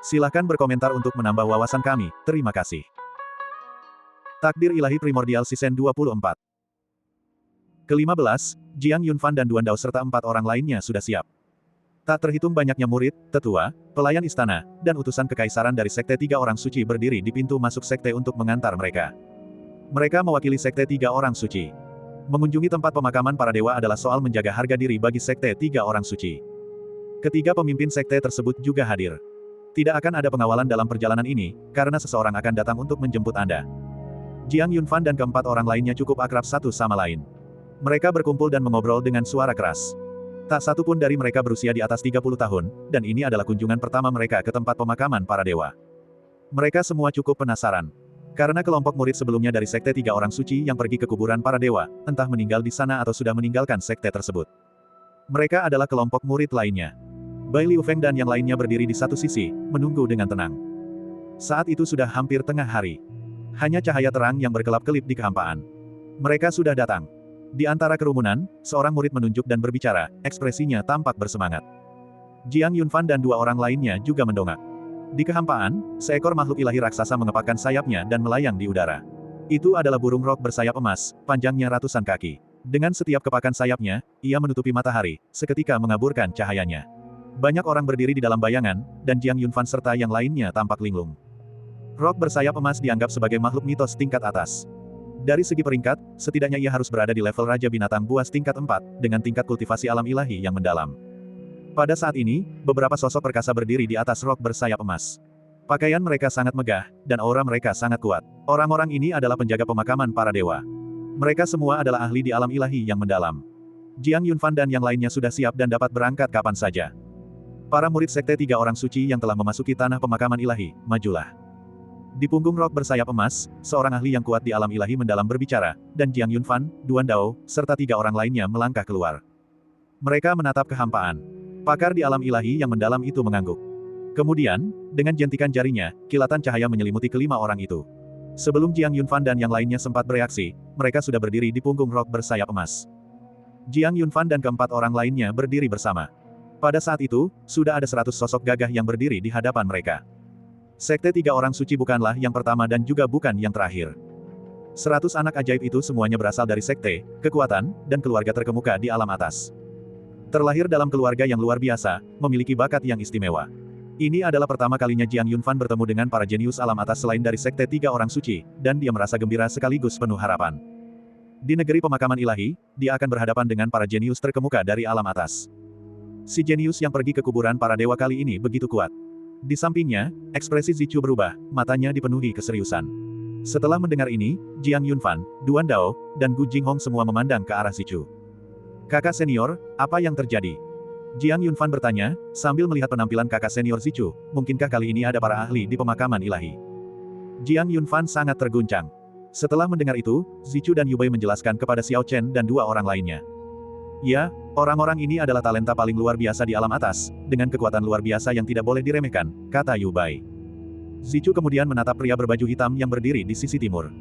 Silahkan berkomentar untuk menambah wawasan kami, terima kasih. Takdir Ilahi Primordial Season 24. Ke-15, Jiang Yunfan dan Duan Dao serta 4 orang lainnya sudah siap. Tak terhitung banyaknya murid, tetua, pelayan istana, dan utusan kekaisaran dari Sekte 3 Orang Suci berdiri di pintu masuk sekte untuk mengantar mereka. Mereka mewakili Sekte 3 Orang Suci. Mengunjungi tempat pemakaman para dewa adalah soal menjaga harga diri bagi Sekte 3 Orang Suci. Ketiga pemimpin sekte tersebut juga hadir. Tidak akan ada pengawalan dalam perjalanan ini, karena seseorang akan datang untuk menjemput Anda. Jiang Yunfan dan keempat orang lainnya cukup akrab satu sama lain. Mereka berkumpul dan mengobrol dengan suara keras. Tak satu pun dari mereka berusia di atas 30 tahun, dan ini adalah kunjungan pertama mereka ke tempat pemakaman para dewa. Mereka semua cukup penasaran. Karena kelompok murid sebelumnya dari Sekte 3 Orang Suci yang pergi ke kuburan para dewa, entah meninggal di sana atau sudah meninggalkan sekte tersebut. Mereka adalah kelompok murid lainnya. Bai Liu Feng dan yang lainnya berdiri di satu sisi, menunggu dengan tenang. Saat itu sudah hampir tengah hari. Hanya cahaya terang yang berkelap-kelip di kehampaan. Mereka sudah datang. Di antara kerumunan, seorang murid menunjuk dan berbicara, ekspresinya tampak bersemangat. Jiang Yunfan dan 2 orang lainnya juga mendongak. Di kehampaan, seekor makhluk ilahi raksasa mengepakkan sayapnya dan melayang di udara. Itu adalah burung rok bersayap emas, panjangnya ratusan kaki. Dengan setiap kepakan sayapnya, ia menutupi matahari, seketika mengaburkan cahayanya. Banyak orang berdiri di dalam bayangan, dan Jiang Yunfan serta yang lainnya tampak linglung. Rok bersayap emas dianggap sebagai makhluk mitos tingkat atas. Dari segi peringkat, setidaknya ia harus berada di level Raja Binatang Buas tingkat 4, dengan tingkat kultivasi alam ilahi yang mendalam. Pada saat ini, beberapa sosok perkasa berdiri di atas rok bersayap emas. Pakaian mereka sangat megah, dan aura mereka sangat kuat. Orang-orang ini adalah penjaga pemakaman para dewa. Mereka semua adalah ahli di alam ilahi yang mendalam. Jiang Yunfan dan yang lainnya sudah siap dan dapat berangkat kapan saja. Para murid Sekte 3 Orang Suci yang telah memasuki tanah pemakaman ilahi, majulah. Di punggung rok bersayap emas, seorang ahli yang kuat di alam ilahi mendalam berbicara, dan Jiang Yunfan, Duan Dao, serta 3 orang lainnya melangkah keluar. Mereka menatap kehampaan. Pakar di alam ilahi yang mendalam itu mengangguk. Kemudian, dengan jentikan jarinya, kilatan cahaya menyelimuti kelima orang itu. Sebelum Jiang Yunfan dan yang lainnya sempat bereaksi, mereka sudah berdiri di punggung rok bersayap emas. Jiang Yunfan dan keempat orang lainnya berdiri bersama. Pada saat itu, sudah ada 100 sosok gagah yang berdiri di hadapan mereka. Sekte 3 Orang Suci bukanlah yang pertama dan juga bukan yang terakhir. 100 anak ajaib itu semuanya berasal dari sekte, kekuatan, dan keluarga terkemuka di alam atas. Terlahir dalam keluarga yang luar biasa, memiliki bakat yang istimewa. Ini adalah pertama kalinya Jiang Yunfan bertemu dengan para jenius alam atas selain dari Sekte 3 Orang Suci, dan dia merasa gembira sekaligus penuh harapan. Di negeri pemakaman ilahi, dia akan berhadapan dengan para jenius terkemuka dari alam atas. Si jenius yang pergi ke kuburan para dewa kali ini begitu kuat. Di sampingnya, ekspresi Zichu berubah, matanya dipenuhi keseriusan. Setelah mendengar ini, Jiang Yunfan, Duan Dao, dan Gu Jinghong semua memandang ke arah Zichu. Kakak senior, apa yang terjadi? Jiang Yunfan bertanya, sambil melihat penampilan kakak senior Zichu, mungkinkah kali ini ada para ahli di pemakaman ilahi? Jiang Yunfan sangat terguncang. Setelah mendengar itu, Zichu dan Yubei menjelaskan kepada Xiao Chen dan 2 orang lainnya. Ya, orang-orang ini adalah talenta paling luar biasa di alam atas, dengan kekuatan luar biasa yang tidak boleh diremehkan, kata Yubei. Zichu kemudian menatap pria berbaju hitam yang berdiri di sisi timur.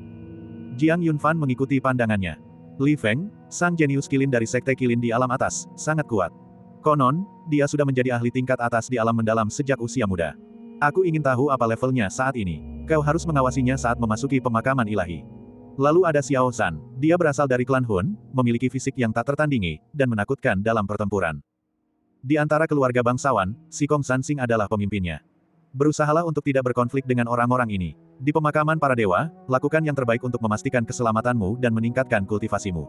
Jiang Yunfan mengikuti pandangannya. Li Feng, sang jenius kilin dari Sekte Kilin di alam atas, sangat kuat. Konon, dia sudah menjadi ahli tingkat atas di alam mendalam sejak usia muda. Aku ingin tahu apa levelnya saat ini. Kau harus mengawasinya saat memasuki pemakaman ilahi. Lalu ada Xiao San, dia berasal dari klan Hun, memiliki fisik yang tak tertandingi, dan menakutkan dalam pertempuran. Di antara keluarga bangsawan, si Kong Sansing adalah pemimpinnya. Berusahalah untuk tidak berkonflik dengan orang-orang ini. Di pemakaman para dewa, lakukan yang terbaik untuk memastikan keselamatanmu dan meningkatkan kultivasimu.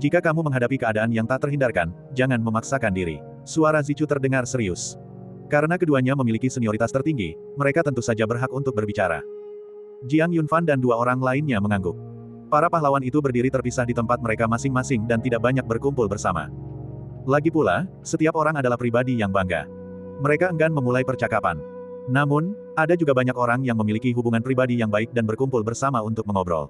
Jika kamu menghadapi keadaan yang tak terhindarkan, jangan memaksakan diri. Suara Zichu terdengar serius. Karena keduanya memiliki senioritas tertinggi, mereka tentu saja berhak untuk berbicara. Jiang Yunfan dan 2 orang lainnya mengangguk. Para pahlawan itu berdiri terpisah di tempat mereka masing-masing dan tidak banyak berkumpul bersama. Lagi pula, setiap orang adalah pribadi yang bangga. Mereka enggan memulai percakapan. Namun, ada juga banyak orang yang memiliki hubungan pribadi yang baik dan berkumpul bersama untuk mengobrol.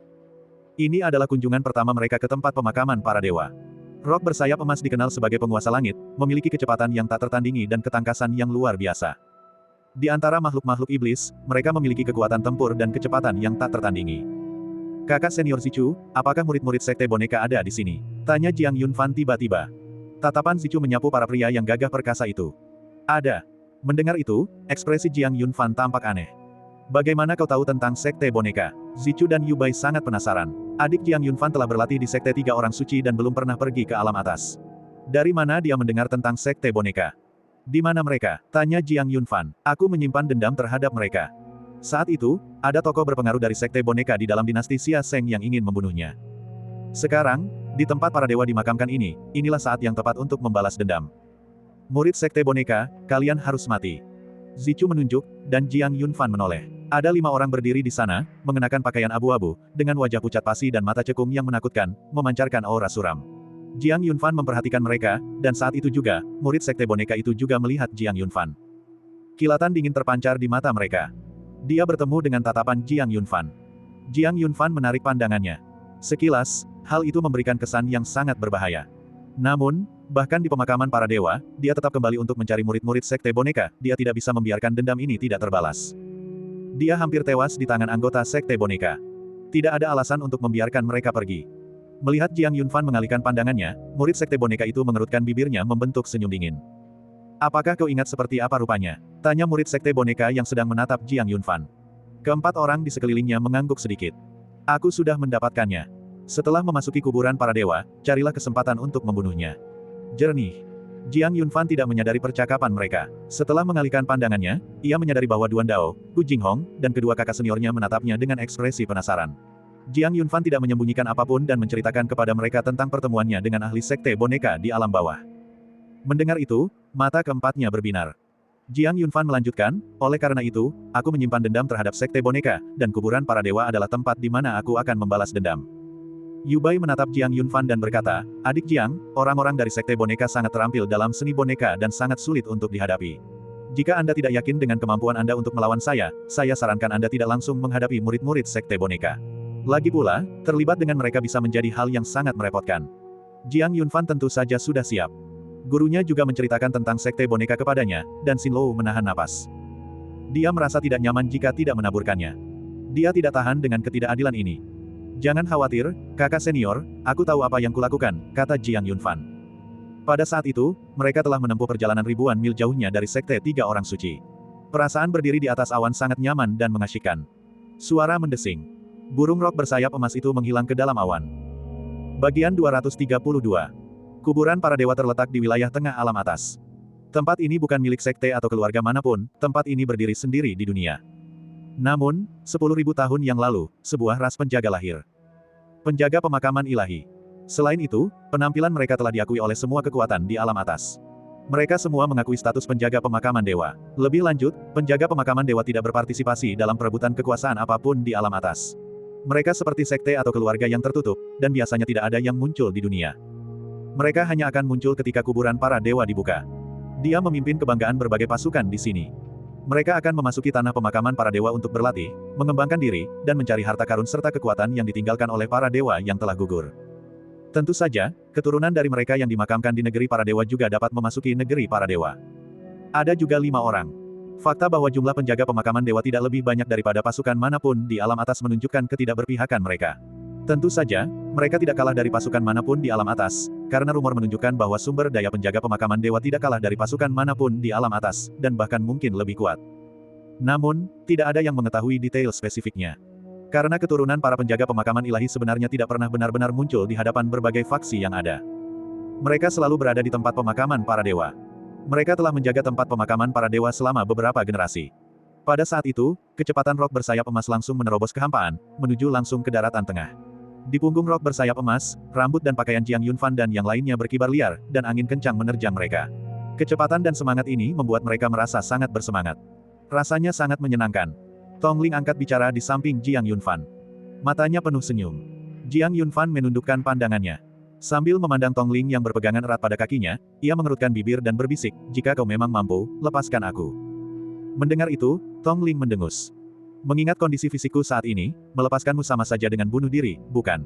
Ini adalah kunjungan pertama mereka ke tempat pemakaman para dewa. Rok bersayap emas dikenal sebagai penguasa langit, memiliki kecepatan yang tak tertandingi dan ketangkasan yang luar biasa. Di antara makhluk-makhluk iblis, mereka memiliki kekuatan tempur dan kecepatan yang tak tertandingi. Kakak senior Zichu, apakah murid-murid sekte boneka ada di sini? Tanya Jiang Yunfan tiba-tiba. Tatapan Zichu menyapu para pria yang gagah perkasa itu. Ada. Mendengar itu, ekspresi Jiang Yunfan tampak aneh. Bagaimana kau tahu tentang Sekte Boneka? Zichu dan Yu Bai sangat penasaran. Adik Jiang Yunfan telah berlatih di Sekte Tiga Orang Suci dan belum pernah pergi ke alam atas. Dari mana dia mendengar tentang Sekte Boneka? Di mana mereka? Tanya Jiang Yunfan. Aku menyimpan dendam terhadap mereka. Saat itu, ada tokoh berpengaruh dari Sekte Boneka di dalam dinasti Xia Seng yang ingin membunuhnya. Sekarang, di tempat para dewa dimakamkan ini, inilah saat yang tepat untuk membalas dendam. Murid Sekte Boneka, kalian harus mati. Zichu menunjuk, dan Jiang Yunfan menoleh. Ada 5 orang berdiri di sana, mengenakan pakaian abu-abu, dengan wajah pucat pasi dan mata cekung yang menakutkan, memancarkan aura suram. Jiang Yunfan memperhatikan mereka, dan saat itu juga, murid Sekte Boneka itu juga melihat Jiang Yunfan. Kilatan dingin terpancar di mata mereka. Dia bertemu dengan tatapan Jiang Yunfan. Jiang Yunfan menarik pandangannya. Sekilas, hal itu memberikan kesan yang sangat berbahaya. Namun, bahkan di pemakaman para dewa, dia tetap kembali untuk mencari murid-murid Sekte Boneka, dia tidak bisa membiarkan dendam ini tidak terbalas. Dia hampir tewas di tangan anggota Sekte Boneka. Tidak ada alasan untuk membiarkan mereka pergi. Melihat Jiang Yunfan mengalihkan pandangannya, murid Sekte Boneka itu mengerutkan bibirnya membentuk senyum dingin. Apakah kau ingat seperti apa rupanya? Tanya murid Sekte Boneka yang sedang menatap Jiang Yunfan. Keempat orang di sekelilingnya mengangguk sedikit. Aku sudah mendapatkannya. Setelah memasuki kuburan para dewa, carilah kesempatan untuk membunuhnya. Jernih. Jiang Yunfan tidak menyadari percakapan mereka. Setelah mengalihkan pandangannya, ia menyadari bahwa Duan Dao, Hu Jinghong, dan kedua kakak seniornya menatapnya dengan ekspresi penasaran. Jiang Yunfan tidak menyembunyikan apapun dan menceritakan kepada mereka tentang pertemuannya dengan ahli Sekte Boneka di alam bawah. Mendengar itu, mata keempatnya berbinar. Jiang Yunfan melanjutkan, oleh karena itu, aku menyimpan dendam terhadap Sekte Boneka, dan kuburan para dewa adalah tempat di mana aku akan membalas dendam. Yu Bai menatap Jiang Yunfan dan berkata, adik Jiang, orang-orang dari Sekte Boneka sangat terampil dalam seni boneka dan sangat sulit untuk dihadapi. Jika Anda tidak yakin dengan kemampuan Anda untuk melawan saya sarankan Anda tidak langsung menghadapi murid-murid Sekte Boneka. Lagi pula, terlibat dengan mereka bisa menjadi hal yang sangat merepotkan. Jiang Yunfan tentu saja sudah siap. Gurunya juga menceritakan tentang Sekte Boneka kepadanya, dan Xin Lou menahan napas. Dia merasa tidak nyaman jika tidak menaburkannya. Dia tidak tahan dengan ketidakadilan ini. Jangan khawatir, kakak senior, aku tahu apa yang kulakukan, kata Jiang Yunfan. Pada saat itu, mereka telah menempuh perjalanan ribuan mil jauhnya dari Sekte Tiga Orang Suci. Perasaan berdiri di atas awan sangat nyaman dan mengasyikkan. Suara mendesing. Burung rok bersayap emas itu menghilang ke dalam awan. Bagian 232. Kuburan para dewa terletak di wilayah tengah alam atas. Tempat ini bukan milik sekte atau keluarga manapun, tempat ini berdiri sendiri di dunia. Namun, 10.000 tahun yang lalu, sebuah ras penjaga lahir. Penjaga pemakaman ilahi. Selain itu, penampilan mereka telah diakui oleh semua kekuatan di alam atas. Mereka semua mengakui status penjaga pemakaman dewa. Lebih lanjut, penjaga pemakaman dewa tidak berpartisipasi dalam perebutan kekuasaan apapun di alam atas. Mereka seperti sekte atau keluarga yang tertutup, dan biasanya tidak ada yang muncul di dunia. Mereka hanya akan muncul ketika kuburan para dewa dibuka. Dia memimpin kebanggaan berbagai pasukan di sini. Mereka akan memasuki tanah pemakaman para dewa untuk berlatih, mengembangkan diri, dan mencari harta karun serta kekuatan yang ditinggalkan oleh para dewa yang telah gugur. Tentu saja, keturunan dari mereka yang dimakamkan di negeri para dewa juga dapat memasuki negeri para dewa. Ada juga 5 orang. Fakta bahwa jumlah penjaga pemakaman dewa tidak lebih banyak daripada pasukan manapun di alam atas menunjukkan ketidakberpihakan mereka. Tentu saja, mereka tidak kalah dari pasukan manapun di alam atas, karena rumor menunjukkan bahwa sumber daya penjaga pemakaman dewa tidak kalah dari pasukan manapun di alam atas, dan bahkan mungkin lebih kuat. Namun, tidak ada yang mengetahui detail spesifiknya. Karena keturunan para penjaga pemakaman ilahi sebenarnya tidak pernah benar-benar muncul di hadapan berbagai faksi yang ada. Mereka selalu berada di tempat pemakaman para dewa. Mereka telah menjaga tempat pemakaman para dewa selama beberapa generasi. Pada saat itu, kecepatan rok bersayap emas langsung menerobos kehampaan, menuju langsung ke daratan tengah. Di punggung rok bersayap emas, rambut dan pakaian Jiang Yunfan dan yang lainnya berkibar liar, dan angin kencang menerjang mereka. Kecepatan dan semangat ini membuat mereka merasa sangat bersemangat. Rasanya sangat menyenangkan. Tong Ling angkat bicara di samping Jiang Yunfan. Matanya penuh senyum. Jiang Yunfan menundukkan pandangannya. Sambil memandang Tong Ling yang berpegangan erat pada kakinya, ia mengerutkan bibir dan berbisik, jika kau memang mampu, lepaskan aku. Mendengar itu, Tong Ling mendengus. Mengingat kondisi fisikku saat ini, melepaskanmu sama saja dengan bunuh diri, bukan?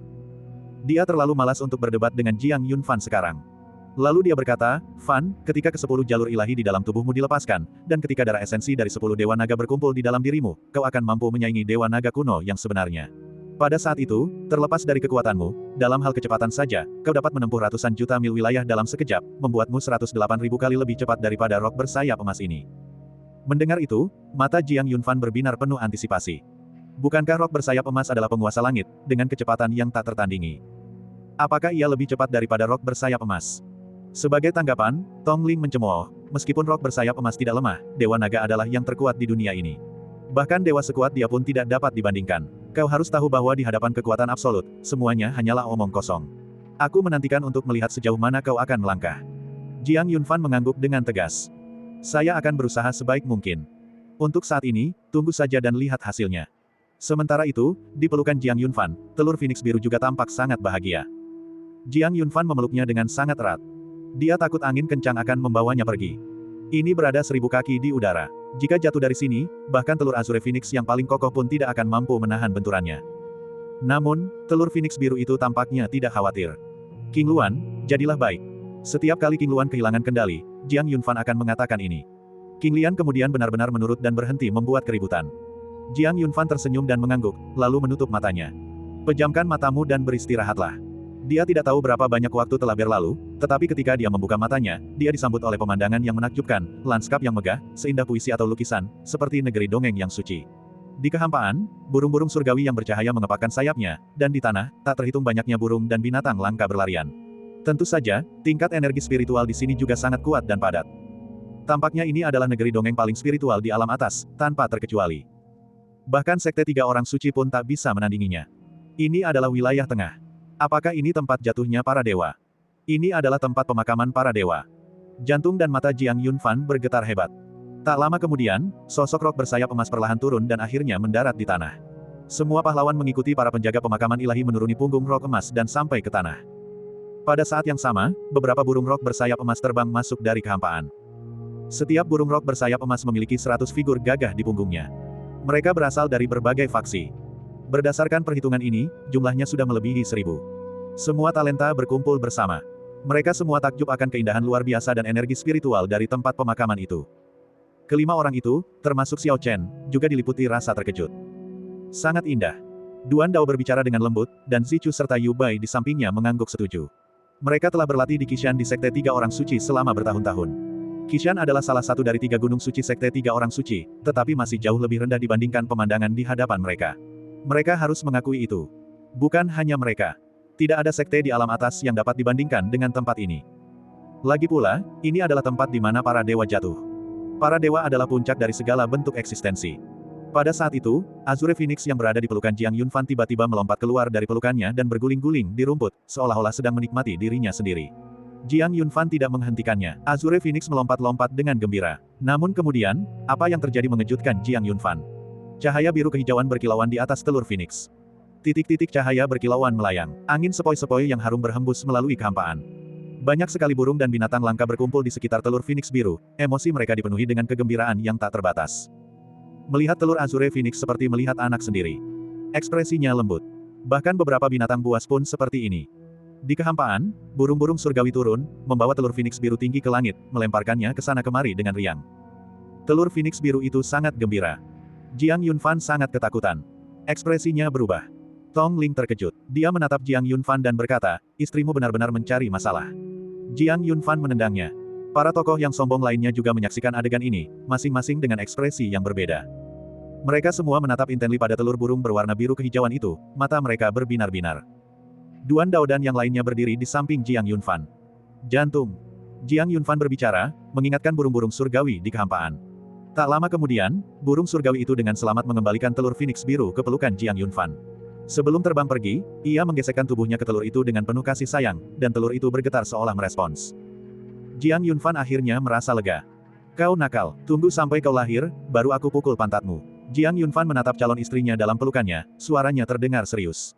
Dia terlalu malas untuk berdebat dengan Jiang Yunfan sekarang. Lalu dia berkata, Fan, ketika ke-10 jalur ilahi di dalam tubuhmu dilepaskan, dan ketika darah esensi dari 10 dewa naga berkumpul di dalam dirimu, kau akan mampu menyaingi dewa naga kuno yang sebenarnya. Pada saat itu, terlepas dari kekuatanmu, dalam hal kecepatan saja, kau dapat menempuh ratusan juta mil wilayah dalam sekejap, membuatmu 108.000 kali lebih cepat daripada rok bersayap emas ini. Mendengar itu, mata Jiang Yunfan berbinar penuh antisipasi. Bukankah rok bersayap emas adalah penguasa langit, dengan kecepatan yang tak tertandingi? Apakah ia lebih cepat daripada rok bersayap emas? Sebagai tanggapan, Tong Ling mencemooh, meskipun rok bersayap emas tidak lemah, Dewa Naga adalah yang terkuat di dunia ini. Bahkan dewa sekuat dia pun tidak dapat dibandingkan. Kau harus tahu bahwa di hadapan kekuatan absolut, semuanya hanyalah omong kosong. Aku menantikan untuk melihat sejauh mana kau akan melangkah. Jiang Yunfan mengangguk dengan tegas. Saya akan berusaha sebaik mungkin. Untuk saat ini, tunggu saja dan lihat hasilnya. Sementara itu, di pelukan Jiang Yunfan, telur Phoenix biru juga tampak sangat bahagia. Jiang Yunfan memeluknya dengan sangat erat. Dia takut angin kencang akan membawanya pergi. Ini berada 1000 kaki di udara. Jika jatuh dari sini, bahkan telur Azure Phoenix yang paling kokoh pun tidak akan mampu menahan benturannya. Namun, telur Phoenix biru itu tampaknya tidak khawatir. King Luan, jadilah baik. Setiap kali King Luan kehilangan kendali, Jiang Yunfan akan mengatakan ini. King Lian kemudian benar-benar menurut dan berhenti membuat keributan. Jiang Yunfan tersenyum dan mengangguk, lalu menutup matanya. Pejamkan matamu dan beristirahatlah. Dia tidak tahu berapa banyak waktu telah berlalu, tetapi ketika dia membuka matanya, dia disambut oleh pemandangan yang menakjubkan, lanskap yang megah, seindah puisi atau lukisan, seperti negeri dongeng yang suci. Di kehampaan, burung-burung surgawi yang bercahaya mengepakkan sayapnya, dan di tanah, tak terhitung banyaknya burung dan binatang langka berlarian. Tentu saja, tingkat energi spiritual di sini juga sangat kuat dan padat. Tampaknya ini adalah negeri dongeng paling spiritual di alam atas, tanpa terkecuali. Bahkan sekte 3 orang suci pun tak bisa menandinginya. Ini adalah wilayah tengah. Apakah ini tempat jatuhnya para dewa? Ini adalah tempat pemakaman para dewa. Jantung dan mata Jiang Yunfan bergetar hebat. Tak lama kemudian, sosok rok bersayap emas perlahan turun dan akhirnya mendarat di tanah. Semua pahlawan mengikuti para penjaga pemakaman ilahi menuruni punggung rok emas dan sampai ke tanah. Pada saat yang sama, beberapa burung rok bersayap emas terbang masuk dari kehampaan. Setiap burung rok bersayap emas memiliki 100 figur gagah di punggungnya. Mereka berasal dari berbagai faksi. Berdasarkan perhitungan ini, jumlahnya sudah melebihi 1000. Semua talenta berkumpul bersama. Mereka semua takjub akan keindahan luar biasa dan energi spiritual dari tempat pemakaman itu. Kelima orang itu, termasuk Xiao Chen, juga diliputi rasa terkejut. Sangat indah. Duan Dao berbicara dengan lembut, dan Zichu serta Yu Bai di sampingnya mengangguk setuju. Mereka telah berlatih di Qishan di Sekte 3 Orang Suci selama bertahun-tahun. Qishan adalah salah satu dari 3 gunung suci Sekte 3 Orang Suci, tetapi masih jauh lebih rendah dibandingkan pemandangan di hadapan mereka. Mereka harus mengakui itu. Bukan hanya mereka. Tidak ada sekte di alam atas yang dapat dibandingkan dengan tempat ini. Lagi pula, ini adalah tempat di mana para dewa jatuh. Para dewa adalah puncak dari segala bentuk eksistensi. Pada saat itu, Azure Phoenix yang berada di pelukan Jiang Yunfan tiba-tiba melompat keluar dari pelukannya dan berguling-guling di rumput, seolah-olah sedang menikmati dirinya sendiri. Jiang Yunfan tidak menghentikannya. Azure Phoenix melompat-lompat dengan gembira. Namun kemudian, apa yang terjadi mengejutkan Jiang Yunfan. Cahaya biru kehijauan berkilauan di atas telur Phoenix. Titik-titik cahaya berkilauan melayang. Angin sepoi-sepoi yang harum berhembus melalui kehampaan. Banyak sekali burung dan binatang langka berkumpul di sekitar telur Phoenix biru. Emosi mereka dipenuhi dengan kegembiraan yang tak terbatas. Melihat telur Azure Phoenix seperti melihat anak sendiri. Ekspresinya lembut. Bahkan beberapa binatang buas pun seperti ini. Di kehampaan, burung-burung surgawi turun, membawa telur Phoenix biru tinggi ke langit, melemparkannya ke sana kemari dengan riang. Telur Phoenix biru itu sangat gembira. Jiang Yunfan sangat ketakutan. Ekspresinya berubah. Tong Ling terkejut. Dia menatap Jiang Yunfan dan berkata, istrimu benar-benar mencari masalah. Jiang Yunfan menendangnya. Para tokoh yang sombong lainnya juga menyaksikan adegan ini, masing-masing dengan ekspresi yang berbeda. Mereka semua menatap intensely pada telur burung berwarna biru kehijauan itu, mata mereka berbinar-binar. Duan Dao dan yang lainnya berdiri di samping Jiang Yunfan. Jantung. Jiang Yunfan berbicara, mengingatkan burung-burung surgawi di kehampaan. Tak lama kemudian, burung surgawi itu dengan selamat mengembalikan telur Phoenix biru ke pelukan Jiang Yunfan. Sebelum terbang pergi, ia menggesekkan tubuhnya ke telur itu dengan penuh kasih sayang, dan telur itu bergetar seolah merespons. Jiang Yunfan akhirnya merasa lega. Kau nakal, tunggu sampai kau lahir, baru aku pukul pantatmu. Jiang Yunfan menatap calon istrinya dalam pelukannya, suaranya terdengar serius.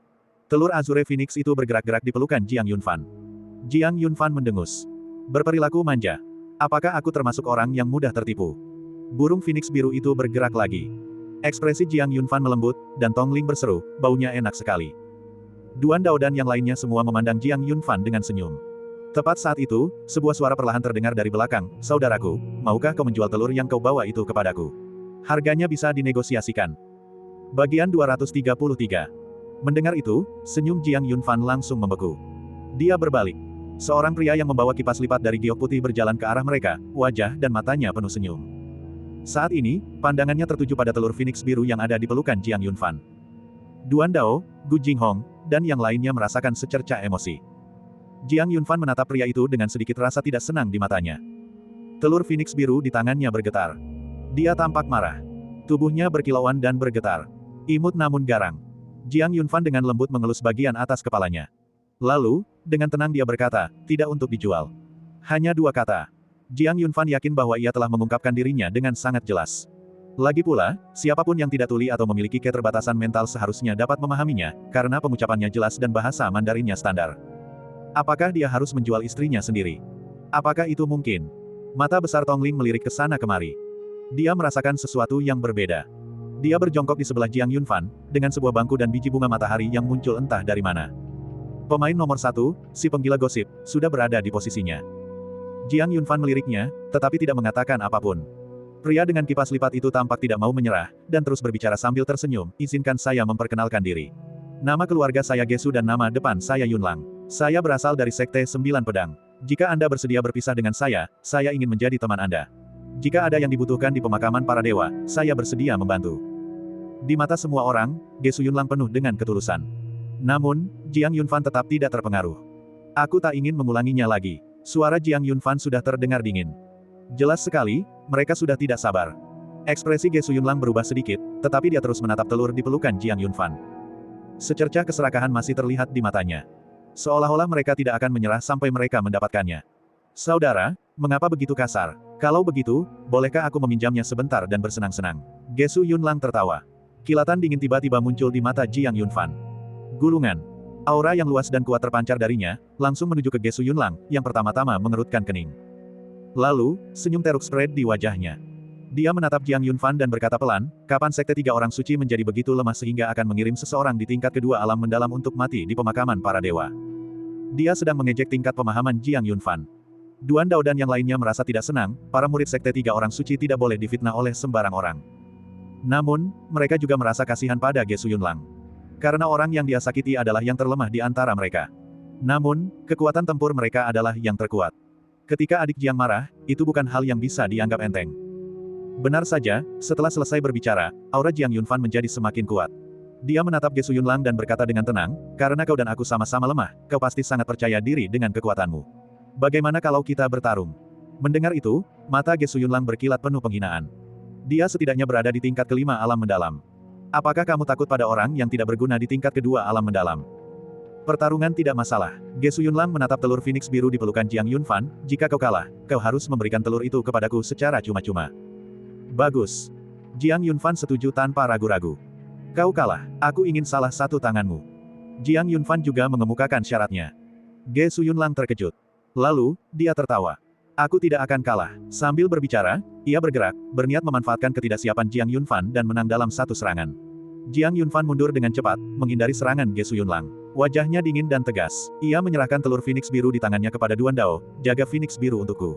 Telur Azure Phoenix itu bergerak-gerak di pelukan Jiang Yunfan. Jiang Yunfan mendengus. Berperilaku manja. Apakah aku termasuk orang yang mudah tertipu? Burung Phoenix biru itu bergerak lagi. Ekspresi Jiang Yunfan melembut, dan Tong Ling berseru, baunya enak sekali. Duan Dao dan yang lainnya semua memandang Jiang Yunfan dengan senyum. Tepat saat itu, sebuah suara perlahan terdengar dari belakang, saudaraku, maukah kau menjual telur yang kau bawa itu kepadaku? Harganya bisa dinegosiasikan. Bagian 233. Mendengar itu, senyum Jiang Yunfan langsung membeku. Dia berbalik. Seorang pria yang membawa kipas lipat dari giok putih berjalan ke arah mereka, wajah dan matanya penuh senyum. Saat ini, pandangannya tertuju pada telur Phoenix biru yang ada di pelukan Jiang Yunfan. Duan Dao, Gu Jinghong, dan yang lainnya merasakan secercah emosi. Jiang Yunfan menatap pria itu dengan sedikit rasa tidak senang di matanya. Telur Phoenix biru di tangannya bergetar. Dia tampak marah. Tubuhnya berkilauan dan bergetar. Imut namun garang. Jiang Yunfan dengan lembut mengelus bagian atas kepalanya. Lalu, dengan tenang dia berkata, tidak untuk dijual. Hanya 2 kata. Jiang Yunfan yakin bahwa ia telah mengungkapkan dirinya dengan sangat jelas. Lagi pula, siapapun yang tidak tuli atau memiliki keterbatasan mental seharusnya dapat memahaminya, karena pengucapannya jelas dan bahasa Mandarinnya standar. Apakah dia harus menjual istrinya sendiri? Apakah itu mungkin? Mata besar Tongling melirik ke sana kemari. Dia merasakan sesuatu yang berbeda. Dia berjongkok di sebelah Jiang Yunfan, dengan sebuah bangku dan biji bunga matahari yang muncul entah dari mana. Pemain nomor 1, si penggila gosip, sudah berada di posisinya. Jiang Yunfan meliriknya, tetapi tidak mengatakan apapun. Pria dengan kipas lipat itu tampak tidak mau menyerah, dan terus berbicara sambil tersenyum, izinkan saya memperkenalkan diri. Nama keluarga saya Gesu dan nama depan saya Yunlang. Saya berasal dari Sekte 9 Pedang. Jika Anda bersedia berpisah dengan saya ingin menjadi teman Anda. Jika ada yang dibutuhkan di pemakaman para dewa, saya bersedia membantu. Di mata semua orang, Gesu Yunlang penuh dengan ketulusan. Namun, Jiang Yunfan tetap tidak terpengaruh. Aku tak ingin mengulanginya lagi. Suara Jiang Yunfan sudah terdengar dingin. Jelas sekali, mereka sudah tidak sabar. Ekspresi Gesu Yunlang berubah sedikit, tetapi dia terus menatap telur di pelukan Jiang Yunfan. Secercah keserakahan masih terlihat di matanya. Seolah-olah mereka tidak akan menyerah sampai mereka mendapatkannya. Saudara, mengapa begitu kasar? Kalau begitu, bolehkah aku meminjamnya sebentar dan bersenang-senang? Gesu Yunlang tertawa. Kilatan dingin tiba-tiba muncul di mata Jiang Yunfan. Gulungan. Aura yang luas dan kuat terpancar darinya, langsung menuju ke Gesu Yunlang, yang pertama-tama mengerutkan kening. Lalu, senyum teruk spread di wajahnya. Dia menatap Jiang Yunfan dan berkata pelan, kapan Sekte 3 Orang Suci menjadi begitu lemah sehingga akan mengirim seseorang di tingkat kedua alam mendalam untuk mati di pemakaman para dewa. Dia sedang mengejek tingkat pemahaman Jiang Yunfan. Duan Dao dan yang lainnya merasa tidak senang, para murid Sekte 3 Orang Suci tidak boleh difitnah oleh sembarang orang. Namun, mereka juga merasa kasihan pada Gesu Yunlang. Karena orang yang dia sakiti adalah yang terlemah di antara mereka. Namun, kekuatan tempur mereka adalah yang terkuat. Ketika adik Jiang marah, itu bukan hal yang bisa dianggap enteng. Benar saja, setelah selesai berbicara, aura Jiang Yunfan menjadi semakin kuat. Dia menatap Gesu Yunlang dan berkata dengan tenang, karena kau dan aku sama-sama lemah, kau pasti sangat percaya diri dengan kekuatanmu. Bagaimana kalau kita bertarung? Mendengar itu, mata Gesu Yunlang berkilat penuh penghinaan. Dia setidaknya berada di tingkat kelima alam mendalam. Apakah kamu takut pada orang yang tidak berguna di tingkat kedua alam mendalam? Pertarungan tidak masalah. Gesu Yunlang menatap telur Phoenix biru di pelukan Jiang Yunfan, jika kau kalah, kau harus memberikan telur itu kepadaku secara cuma-cuma. Bagus. Jiang Yunfan setuju tanpa ragu-ragu. Kau kalah, aku ingin salah satu tanganmu. Jiang Yunfan juga mengemukakan syaratnya. Gesu Yunlang terkejut. Lalu, dia tertawa. Aku tidak akan kalah. Sambil berbicara, ia bergerak, berniat memanfaatkan ketidaksiapan Jiang Yunfan dan menang dalam satu serangan. Jiang Yunfan mundur dengan cepat, menghindari serangan Gesu Yunlang. Wajahnya dingin dan tegas. Ia menyerahkan telur Phoenix biru di tangannya kepada Duan Dao, jaga Phoenix biru untukku.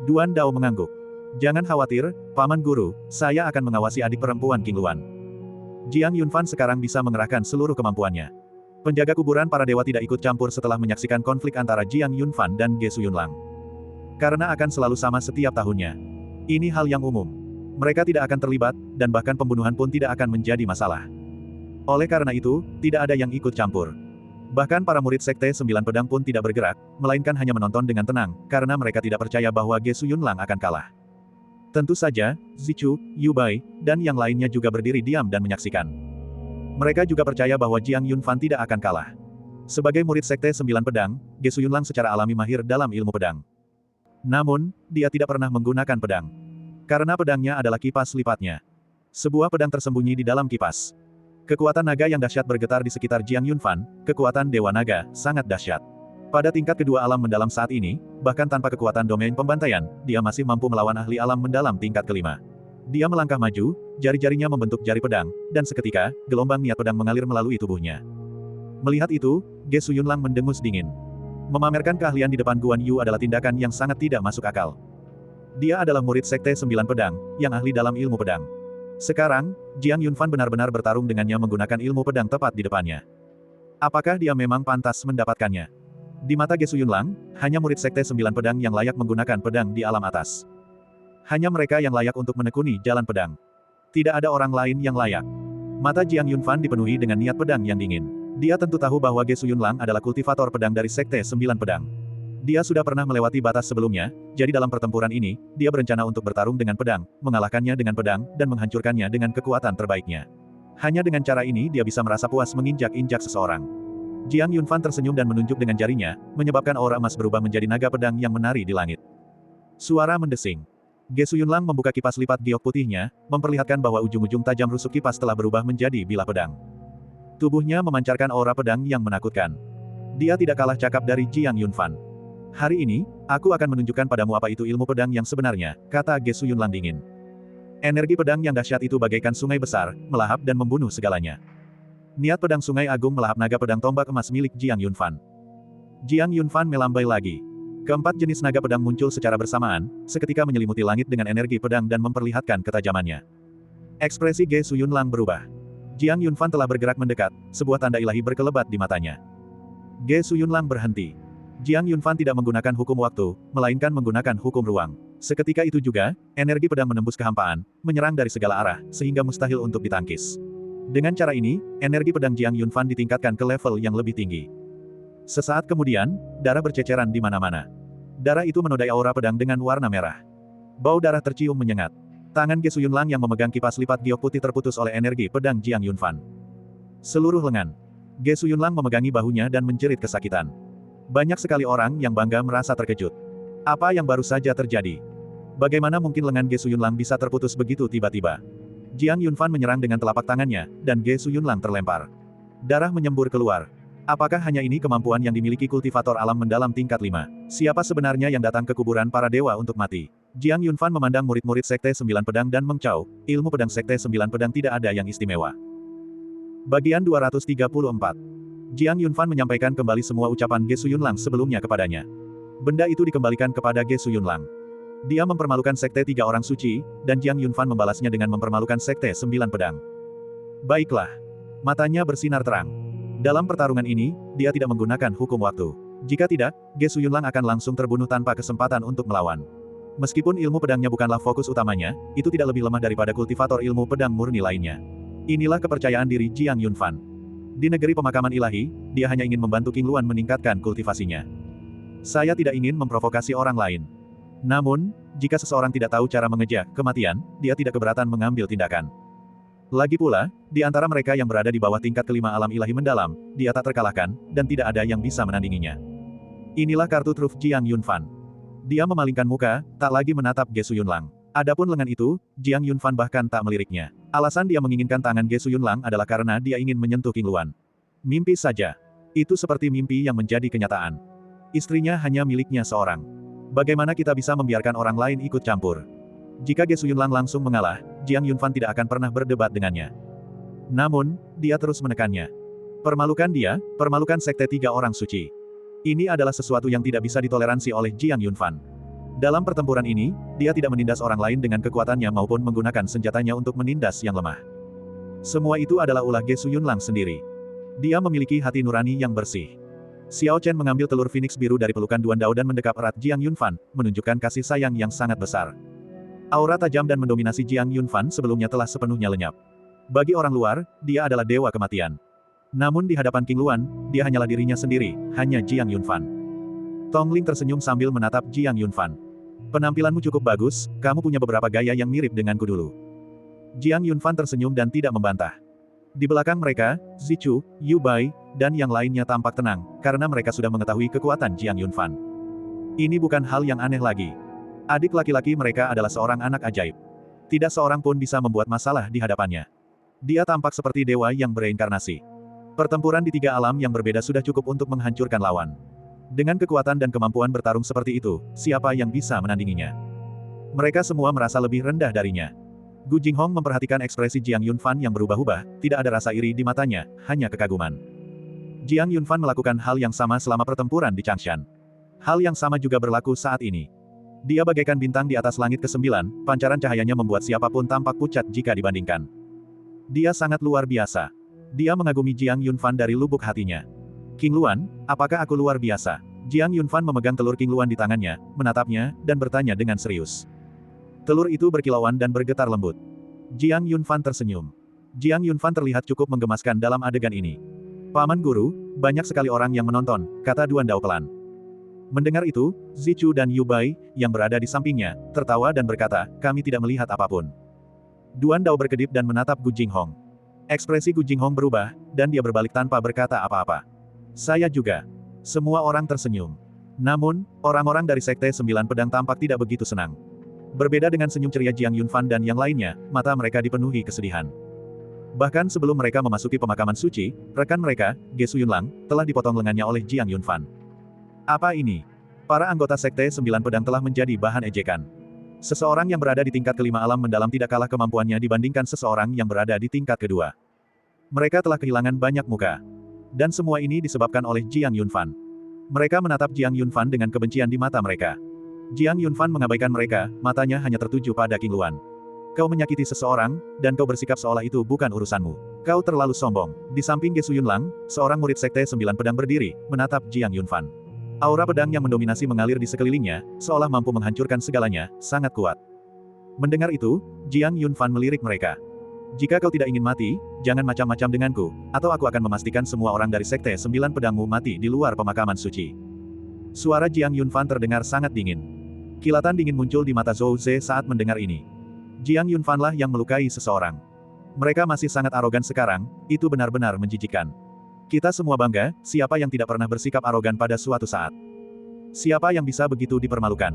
Duan Dao mengangguk. Jangan khawatir, Paman Guru, saya akan mengawasi adik perempuan King Luan. Jiang Yunfan sekarang bisa mengerahkan seluruh kemampuannya. Penjaga kuburan para dewa tidak ikut campur setelah menyaksikan konflik antara Jiang Yunfan dan Gesu Yunlang. Karena akan selalu sama setiap tahunnya. Ini hal yang umum. Mereka tidak akan terlibat, dan bahkan pembunuhan pun tidak akan menjadi masalah. Oleh karena itu, tidak ada yang ikut campur. Bahkan para murid Sekte 9 Pedang pun tidak bergerak, melainkan hanya menonton dengan tenang, karena mereka tidak percaya bahwa Gesu Yunlang akan kalah. Tentu saja, Zichu, Yu Bai, dan yang lainnya juga berdiri diam dan menyaksikan. Mereka juga percaya bahwa Jiang Yunfan tidak akan kalah. Sebagai murid Sekte 9 Pedang, Gesu Yunlang secara alami mahir dalam ilmu pedang. Namun, dia tidak pernah menggunakan pedang. Karena pedangnya adalah kipas lipatnya. Sebuah pedang tersembunyi di dalam kipas. Kekuatan naga yang dahsyat bergetar di sekitar Jiang Yunfan, kekuatan Dewa Naga, sangat dahsyat. Pada tingkat kedua alam mendalam saat ini, bahkan tanpa kekuatan domain pembantaian, dia masih mampu melawan ahli alam mendalam tingkat kelima. Dia melangkah maju, jari-jarinya membentuk jari pedang, dan seketika, gelombang niat pedang mengalir melalui tubuhnya. Melihat itu, Gesu Yunlang mendengus dingin. Memamerkan keahlian di depan Guan Yu adalah tindakan yang sangat tidak masuk akal. Dia adalah murid Sekte 9 Pedang, yang ahli dalam ilmu pedang. Sekarang, Jiang Yunfan benar-benar bertarung dengannya menggunakan ilmu pedang tepat di depannya. Apakah dia memang pantas mendapatkannya? Di mata Gesu Yunlang, hanya murid Sekte 9 Pedang yang layak menggunakan pedang di alam atas. Hanya mereka yang layak untuk menekuni jalan pedang. Tidak ada orang lain yang layak. Mata Jiang Yunfan dipenuhi dengan niat pedang yang dingin. Dia tentu tahu bahwa Ge Suyunlang adalah kultivator pedang dari Sekte Sembilan Pedang. Dia sudah pernah melewati batas sebelumnya, jadi dalam pertempuran ini, dia berencana untuk bertarung dengan pedang, mengalahkannya dengan pedang, dan menghancurkannya dengan kekuatan terbaiknya. Hanya dengan cara ini dia bisa merasa puas menginjak-injak seseorang. Jiang Yunfan tersenyum dan menunjuk dengan jarinya, menyebabkan aura emas berubah menjadi naga pedang yang menari di langit. Suara mendesing. Ge Suyunlang membuka kipas lipat giok putihnya, memperlihatkan bahwa ujung-ujung tajam rusuk kipas telah berubah menjadi bilah pedang. Tubuhnya memancarkan aura pedang yang menakutkan. Dia tidak kalah cakap dari Jiang Yunfan. Hari ini, aku akan menunjukkan padamu apa itu ilmu pedang yang sebenarnya, kata Ge Suyunlang dingin. Energi pedang yang dahsyat itu bagaikan sungai besar, melahap dan membunuh segalanya. Niat pedang sungai agung melahap naga pedang tombak emas milik Jiang Yunfan. Jiang Yunfan melambai lagi. Keempat jenis naga pedang muncul secara bersamaan, seketika menyelimuti langit dengan energi pedang dan memperlihatkan ketajamannya. Ekspresi Ge Suyunlang berubah. Jiang Yunfan telah bergerak mendekat, sebuah tanda ilahi berkelebat di matanya. Ge Suyunlang berhenti. Jiang Yunfan tidak menggunakan hukum waktu, melainkan menggunakan hukum ruang. Seketika itu juga, energi pedang menembus kehampaan, menyerang dari segala arah, sehingga mustahil untuk ditangkis. Dengan cara ini, energi pedang Jiang Yunfan ditingkatkan ke level yang lebih tinggi. Sesaat kemudian, darah berceceran di mana-mana. Darah itu menodai aura pedang dengan warna merah. Bau darah tercium menyengat. Tangan Ge Suyunlang yang memegang kipas lipat giok putih terputus oleh energi pedang Jiang Yunfan. Seluruh lengan. Ge Suyunlang memegangi bahunya dan menjerit kesakitan. Banyak sekali orang yang bangga merasa terkejut. Apa yang baru saja terjadi? Bagaimana mungkin lengan Ge Suyunlang bisa terputus begitu tiba-tiba? Jiang Yunfan menyerang dengan telapak tangannya, dan Ge Suyunlang terlempar. Darah menyembur keluar. Apakah hanya ini kemampuan yang dimiliki kultivator alam mendalam tingkat 5? Siapa sebenarnya yang datang ke kuburan para dewa untuk mati? Jiang Yunfan memandang murid-murid Sekte Sembilan Pedang dan mengcau, ilmu pedang Sekte Sembilan Pedang tidak ada yang istimewa. Bagian 234. Jiang Yunfan menyampaikan kembali semua ucapan Ge Suyunlang sebelumnya kepadanya. Benda itu dikembalikan kepada Ge Suyunlang. Dia mempermalukan Sekte Tiga Orang Suci, dan Jiang Yunfan membalasnya dengan mempermalukan Sekte Sembilan Pedang. Baiklah. Matanya bersinar terang. Dalam pertarungan ini, dia tidak menggunakan hukum waktu. Jika tidak, Ge Suyunlang akan langsung terbunuh tanpa kesempatan untuk melawan. Meskipun ilmu pedangnya bukanlah fokus utamanya, itu tidak lebih lemah daripada kultivator ilmu pedang murni lainnya. Inilah kepercayaan diri Jiang Yunfan. Di negeri pemakaman ilahi, dia hanya ingin membantu King Luan meningkatkan kultivasinya. Saya tidak ingin memprovokasi orang lain. Namun, jika seseorang tidak tahu cara mengejar kematian, dia tidak keberatan mengambil tindakan. Lagi pula, di antara mereka yang berada di bawah tingkat kelima alam ilahi mendalam, dia tak terkalahkan, dan tidak ada yang bisa menandinginya. Inilah kartu truf Jiang Yunfan. Dia memalingkan muka, tak lagi menatap Ge Suyunlang. Adapun lengan itu, Jiang Yunfan bahkan tak meliriknya. Alasan dia menginginkan tangan Ge Suyunlang adalah karena dia ingin menyentuh King Luan. Mimpi saja. Itu seperti mimpi yang menjadi kenyataan. Istrinya hanya miliknya seorang. Bagaimana kita bisa membiarkan orang lain ikut campur? Jika Ge Suyunlang langsung mengalah, Jiang Yunfan tidak akan pernah berdebat dengannya. Namun, dia terus menekannya. Permalukan dia, permalukan Sekte Tiga Orang Suci. Ini adalah sesuatu yang tidak bisa ditoleransi oleh Jiang Yunfan. Dalam pertempuran ini, dia tidak menindas orang lain dengan kekuatannya maupun menggunakan senjatanya untuk menindas yang lemah. Semua itu adalah ulah Ge Suyunlang sendiri. Dia memiliki hati nurani yang bersih. Xiao Chen mengambil telur phoenix biru dari pelukan Duan Dao dan mendekap erat Jiang Yunfan, menunjukkan kasih sayang yang sangat besar. Aura tajam dan mendominasi Jiang Yunfan sebelumnya telah sepenuhnya lenyap. Bagi orang luar, dia adalah dewa kematian. Namun di hadapan King Luan, dia hanyalah dirinya sendiri, hanya Jiang Yunfan. Tong Ling tersenyum sambil menatap Jiang Yunfan. Penampilanmu cukup bagus, kamu punya beberapa gaya yang mirip denganku dulu. Jiang Yunfan tersenyum dan tidak membantah. Di belakang mereka, Zichu, Yu Bai, dan yang lainnya tampak tenang, karena mereka sudah mengetahui kekuatan Jiang Yunfan. Ini bukan hal yang aneh lagi. Adik laki-laki mereka adalah seorang anak ajaib. Tidak seorang pun bisa membuat masalah di hadapannya. Dia tampak seperti dewa yang bereinkarnasi. Pertempuran di tiga alam yang berbeda sudah cukup untuk menghancurkan lawan. Dengan kekuatan dan kemampuan bertarung seperti itu, siapa yang bisa menandinginya? Mereka semua merasa lebih rendah darinya. Gu Jinghong memperhatikan ekspresi Jiang Yunfan yang berubah-ubah, tidak ada rasa iri di matanya, hanya kekaguman. Jiang Yunfan melakukan hal yang sama selama pertempuran di Changshan. Hal yang sama juga berlaku saat ini. Dia bagaikan bintang di atas langit ke-9, pancaran cahayanya membuat siapapun tampak pucat jika dibandingkan. Dia sangat luar biasa. Dia mengagumi Jiang Yunfan dari lubuk hatinya. King Luan, apakah aku luar biasa? Jiang Yunfan memegang telur King Luan di tangannya, menatapnya, dan bertanya dengan serius. Telur itu berkilauan dan bergetar lembut. Jiang Yunfan tersenyum. Jiang Yunfan terlihat cukup menggemaskan dalam adegan ini. Paman Guru, banyak sekali orang yang menonton, kata Duan Dao pelan. Mendengar itu, Zichu dan Yu Bai, yang berada di sampingnya, tertawa dan berkata, kami tidak melihat apapun. Duan Dao berkedip dan menatap Gu Jinghong. Ekspresi Gu Jinghong berubah, dan dia berbalik tanpa berkata apa-apa. Saya juga. Semua orang tersenyum. Namun, orang-orang dari Sekte Sembilan Pedang tampak tidak begitu senang. Berbeda dengan senyum ceria Jiang Yunfan dan yang lainnya, mata mereka dipenuhi kesedihan. Bahkan sebelum mereka memasuki pemakaman suci, rekan mereka, Ge Suyunlang, telah dipotong lengannya oleh Jiang Yunfan. Apa ini? Para anggota Sekte Sembilan Pedang telah menjadi bahan ejekan. Seseorang yang berada di tingkat kelima alam mendalam tidak kalah kemampuannya dibandingkan seseorang yang berada di tingkat kedua. Mereka telah kehilangan banyak muka. Dan semua ini disebabkan oleh Jiang Yunfan. Mereka menatap Jiang Yunfan dengan kebencian di mata mereka. Jiang Yunfan mengabaikan mereka, matanya hanya tertuju pada King Luan. Kau menyakiti seseorang, dan kau bersikap seolah itu bukan urusanmu. Kau terlalu sombong. Di samping Ge Suyunlang, seorang murid Sekte Sembilan Pedang berdiri, menatap Jiang Yunfan. Aura pedang yang mendominasi mengalir di sekelilingnya, seolah mampu menghancurkan segalanya, sangat kuat. Mendengar itu, Jiang Yunfan melirik mereka. Jika kau tidak ingin mati, jangan macam-macam denganku, atau aku akan memastikan semua orang dari Sekte Sembilan Pedangmu mati di luar pemakaman suci. Suara Jiang Yunfan terdengar sangat dingin. Kilatan dingin muncul di mata Zhou Ze saat mendengar ini. Jiang Yunfanlah yang melukai seseorang. Mereka masih sangat arogan sekarang, itu benar-benar menjijikkan. Kita semua bangga, siapa yang tidak pernah bersikap arogan pada suatu saat. Siapa yang bisa begitu dipermalukan?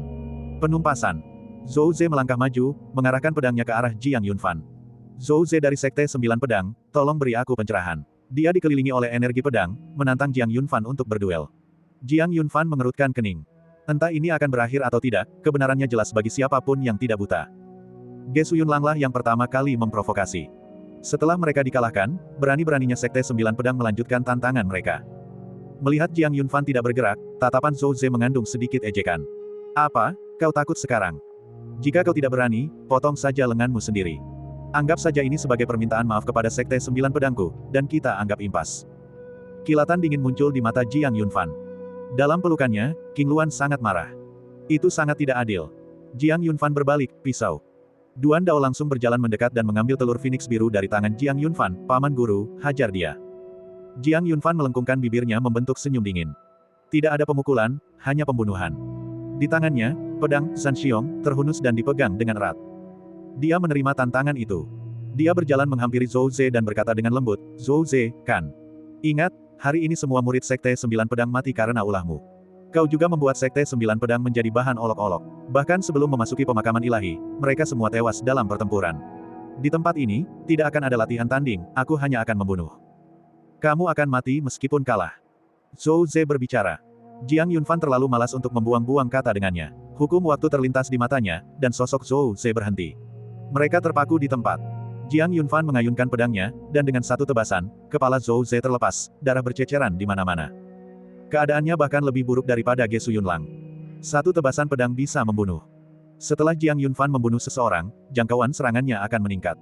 Penumpasan. Zhou Ze melangkah maju, mengarahkan pedangnya ke arah Jiang Yunfan. Zhou Ze dari Sekte Sembilan Pedang, tolong beri aku pencerahan. Dia dikelilingi oleh energi pedang, menantang Jiang Yunfan untuk berduel. Jiang Yunfan mengerutkan kening. Entah ini akan berakhir atau tidak, kebenarannya jelas bagi siapapun yang tidak buta. Ge Suyunlanglah yang pertama kali memprovokasi. Setelah mereka dikalahkan, berani-beraninya Sekte Sembilan Pedang melanjutkan tantangan mereka. Melihat Jiang Yunfan tidak bergerak, tatapan Zhou Ze mengandung sedikit ejekan. Apa, kau takut sekarang? Jika kau tidak berani, potong saja lenganmu sendiri. Anggap saja ini sebagai permintaan maaf kepada Sekte Sembilan Pedangku, dan kita anggap impas. Kilatan dingin muncul di mata Jiang Yunfan. Dalam pelukannya, King Luan sangat marah. Itu sangat tidak adil. Jiang Yunfan berbalik, pisau. Duan Dao langsung berjalan mendekat dan mengambil telur Phoenix biru dari tangan Jiang Yunfan, paman guru, hajar dia. Jiang Yunfan melengkungkan bibirnya membentuk senyum dingin. Tidak ada pemukulan, hanya pembunuhan. Di tangannya, pedang, Sanxiong, terhunus dan dipegang dengan erat. Dia menerima tantangan itu. Dia berjalan menghampiri Zhou Ze dan berkata dengan lembut, Zhou Ze, kan? Ingat, hari ini semua murid Sekte Sembilan Pedang mati karena ulahmu. Kau juga membuat Sekte Sembilan Pedang menjadi bahan olok-olok. Bahkan sebelum memasuki pemakaman ilahi, mereka semua tewas dalam pertempuran. Di tempat ini, tidak akan ada latihan tanding, aku hanya akan membunuh. Kamu akan mati meskipun kalah. Zhou Ze berbicara. Jiang Yunfan terlalu malas untuk membuang-buang kata dengannya. Hukum waktu terlintas di matanya, dan sosok Zhou Ze berhenti. Mereka terpaku di tempat. Jiang Yunfan mengayunkan pedangnya, dan dengan satu tebasan, kepala Zhou Ze terlepas, darah berceceran di mana-mana. Keadaannya bahkan lebih buruk daripada Ge Suyunlang. Satu tebasan pedang bisa membunuh. Setelah Jiang Yunfan membunuh seseorang, jangkauan serangannya akan meningkat.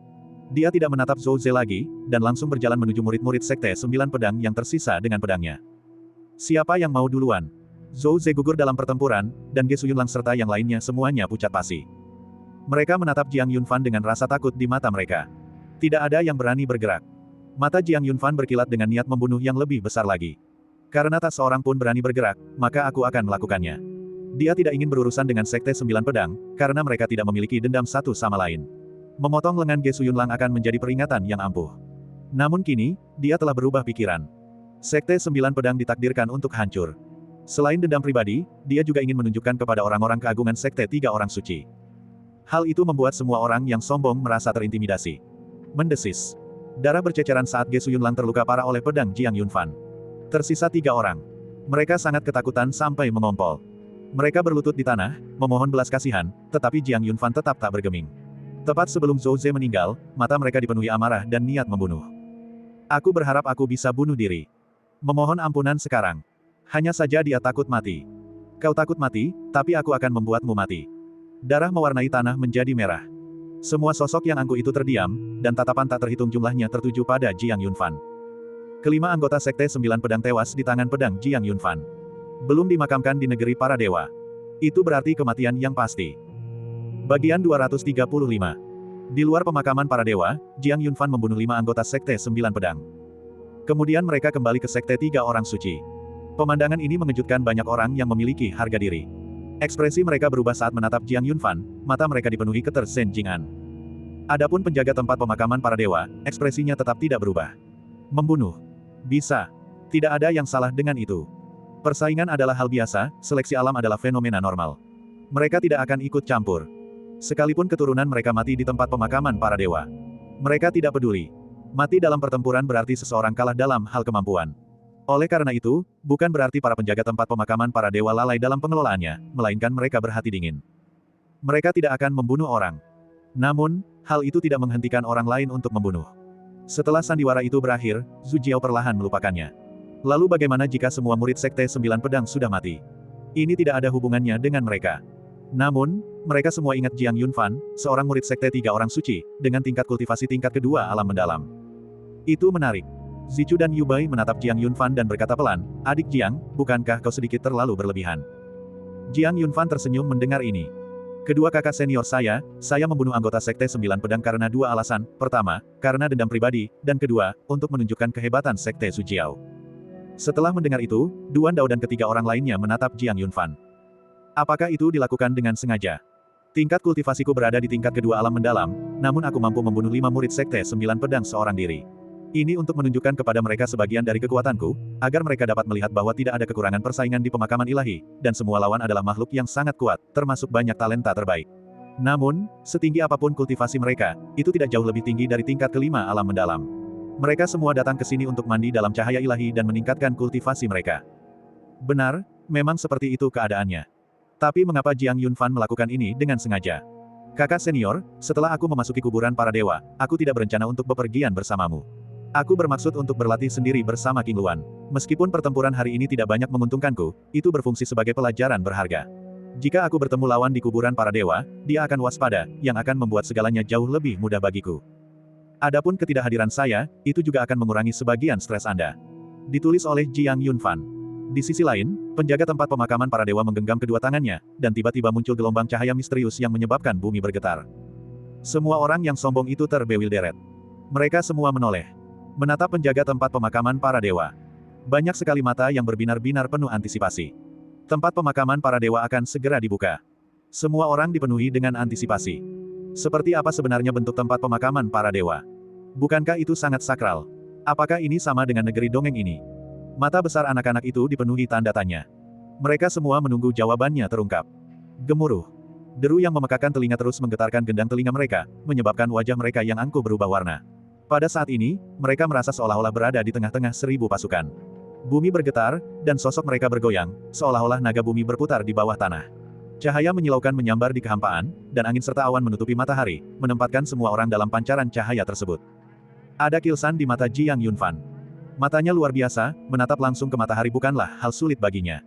Dia tidak menatap Zhou Ze lagi, dan langsung berjalan menuju murid-murid Sekte Sembilan Pedang yang tersisa dengan pedangnya. Siapa yang mau duluan? Zhou Ze gugur dalam pertempuran, dan Ge Suyunlang serta yang lainnya semuanya pucat pasi. Mereka menatap Jiang Yunfan dengan rasa takut di mata mereka. Tidak ada yang berani bergerak. Mata Jiang Yunfan berkilat dengan niat membunuh yang lebih besar lagi. Karena tak seorang pun berani bergerak, maka aku akan melakukannya. Dia tidak ingin berurusan dengan Sekte Sembilan Pedang, karena mereka tidak memiliki dendam satu sama lain. Memotong lengan Ge Suyunlang akan menjadi peringatan yang ampuh. Namun kini, dia telah berubah pikiran. Sekte Sembilan Pedang ditakdirkan untuk hancur. Selain dendam pribadi, dia juga ingin menunjukkan kepada orang-orang keagungan Sekte Tiga Orang Suci. Hal itu membuat semua orang yang sombong merasa terintimidasi. Mendesis. Darah berceceran saat Ge Suyunlang terluka parah oleh pedang Jiang Yunfan. Tersisa 3 orang. Mereka sangat ketakutan sampai mengompol. Mereka berlutut di tanah, memohon belas kasihan, tetapi Jiang Yunfan tetap tak bergeming. Tepat sebelum Zhou Ze meninggal, mata mereka dipenuhi amarah dan niat membunuh. Aku berharap aku bisa bunuh diri. Memohon ampunan sekarang. Hanya saja dia takut mati. Kau takut mati, tapi aku akan membuatmu mati. Darah mewarnai tanah menjadi merah. Semua sosok yang angkuh itu terdiam, dan tatapan tak terhitung jumlahnya tertuju pada Jiang Yunfan. Kelima anggota Sekte Sembilan Pedang tewas di tangan pedang Jiang Yunfan. Belum dimakamkan di negeri para dewa. Itu berarti kematian yang pasti. Bagian 235. Di luar pemakaman para dewa, Jiang Yunfan membunuh 5 anggota Sekte 9 Pedang. Kemudian mereka kembali ke Sekte 3 Orang Suci. Pemandangan ini mengejutkan banyak orang yang memiliki harga diri. Ekspresi mereka berubah saat menatap Jiang Yunfan, mata mereka dipenuhi ketersen Jing'an. Adapun penjaga tempat pemakaman para dewa, ekspresinya tetap tidak berubah. Membunuh. Bisa. Tidak ada yang salah dengan itu. Persaingan adalah hal biasa, seleksi alam adalah fenomena normal. Mereka tidak akan ikut campur. Sekalipun keturunan mereka mati di tempat pemakaman para dewa. Mereka tidak peduli. Mati dalam pertempuran berarti seseorang kalah dalam hal kemampuan. Oleh karena itu, bukan berarti para penjaga tempat pemakaman para dewa lalai dalam pengelolaannya, melainkan mereka berhati dingin. Mereka tidak akan membunuh orang. Namun, hal itu tidak menghentikan orang lain untuk membunuh. Setelah sandiwara itu berakhir, Zhu Jiao perlahan melupakannya. Lalu bagaimana jika semua murid Sekte 9 Pedang sudah mati? Ini tidak ada hubungannya dengan mereka. Namun, mereka semua ingat Jiang Yunfan, seorang murid Sekte 3 Orang Suci, dengan tingkat kultivasi tingkat kedua alam mendalam. Itu menarik. Zichu dan Yu Bai menatap Jiang Yunfan dan berkata pelan, "Adik Jiang, bukankah kau sedikit terlalu berlebihan?" Jiang Yunfan tersenyum mendengar ini. "Kedua kakak senior saya membunuh anggota Sekte 9 Pedang karena 2 alasan. Pertama, karena dendam pribadi, dan kedua, untuk menunjukkan kehebatan Sekte Zhu Jiao." Setelah mendengar itu, Duan Dao dan ketiga orang lainnya menatap Jiang Yunfan. Apakah itu dilakukan dengan sengaja? Tingkat kultivasiku berada di tingkat kedua alam mendalam, namun aku mampu membunuh 5 murid Sekte 9 Pedang seorang diri. Ini untuk menunjukkan kepada mereka sebagian dari kekuatanku, agar mereka dapat melihat bahwa tidak ada kekurangan persaingan di pemakaman ilahi, dan semua lawan adalah makhluk yang sangat kuat, termasuk banyak talenta terbaik. Namun, setinggi apapun kultivasi mereka, itu tidak jauh lebih tinggi dari tingkat kelima alam mendalam. Mereka semua datang ke sini untuk mandi dalam cahaya ilahi dan meningkatkan kultivasi mereka. Benar, memang seperti itu keadaannya. Tapi mengapa Jiang Yunfan melakukan ini dengan sengaja? Kakak senior, setelah aku memasuki kuburan para dewa, aku tidak berencana untuk bepergian bersamamu. Aku bermaksud untuk berlatih sendiri bersama King Luan. Meskipun pertempuran hari ini tidak banyak menguntungkanku, itu berfungsi sebagai pelajaran berharga. Jika aku bertemu lawan di kuburan para dewa, dia akan waspada, yang akan membuat segalanya jauh lebih mudah bagiku. Adapun ketidakhadiran saya, itu juga akan mengurangi sebagian stres Anda. Ditulis oleh Jiang Yunfan. Di sisi lain, penjaga tempat pemakaman para dewa menggenggam kedua tangannya, dan tiba-tiba muncul gelombang cahaya misterius yang menyebabkan bumi bergetar. Semua orang yang sombong itu terbewilderet. Mereka semua menoleh. Menatap penjaga tempat pemakaman para dewa. Banyak sekali mata yang berbinar-binar penuh antisipasi. Tempat pemakaman para dewa akan segera dibuka. Semua orang dipenuhi dengan antisipasi. Seperti apa sebenarnya bentuk tempat pemakaman para dewa? Bukankah itu sangat sakral? Apakah ini sama dengan negeri dongeng ini? Mata besar anak-anak itu dipenuhi tanda tanya. Mereka semua menunggu jawabannya terungkap. Gemuruh. Deru yang memekakan telinga terus menggetarkan gendang telinga mereka, menyebabkan wajah mereka yang angkuh berubah warna. Pada saat ini, mereka merasa seolah-olah berada di tengah-tengah 1000 pasukan. Bumi bergetar, dan sosok mereka bergoyang, seolah-olah naga bumi berputar di bawah tanah. Cahaya menyilaukan menyambar di kehampaan, dan angin serta awan menutupi matahari, menempatkan semua orang dalam pancaran cahaya tersebut. Ada kilsan di mata Jiang Yunfan. Matanya luar biasa, menatap langsung ke matahari bukanlah hal sulit baginya.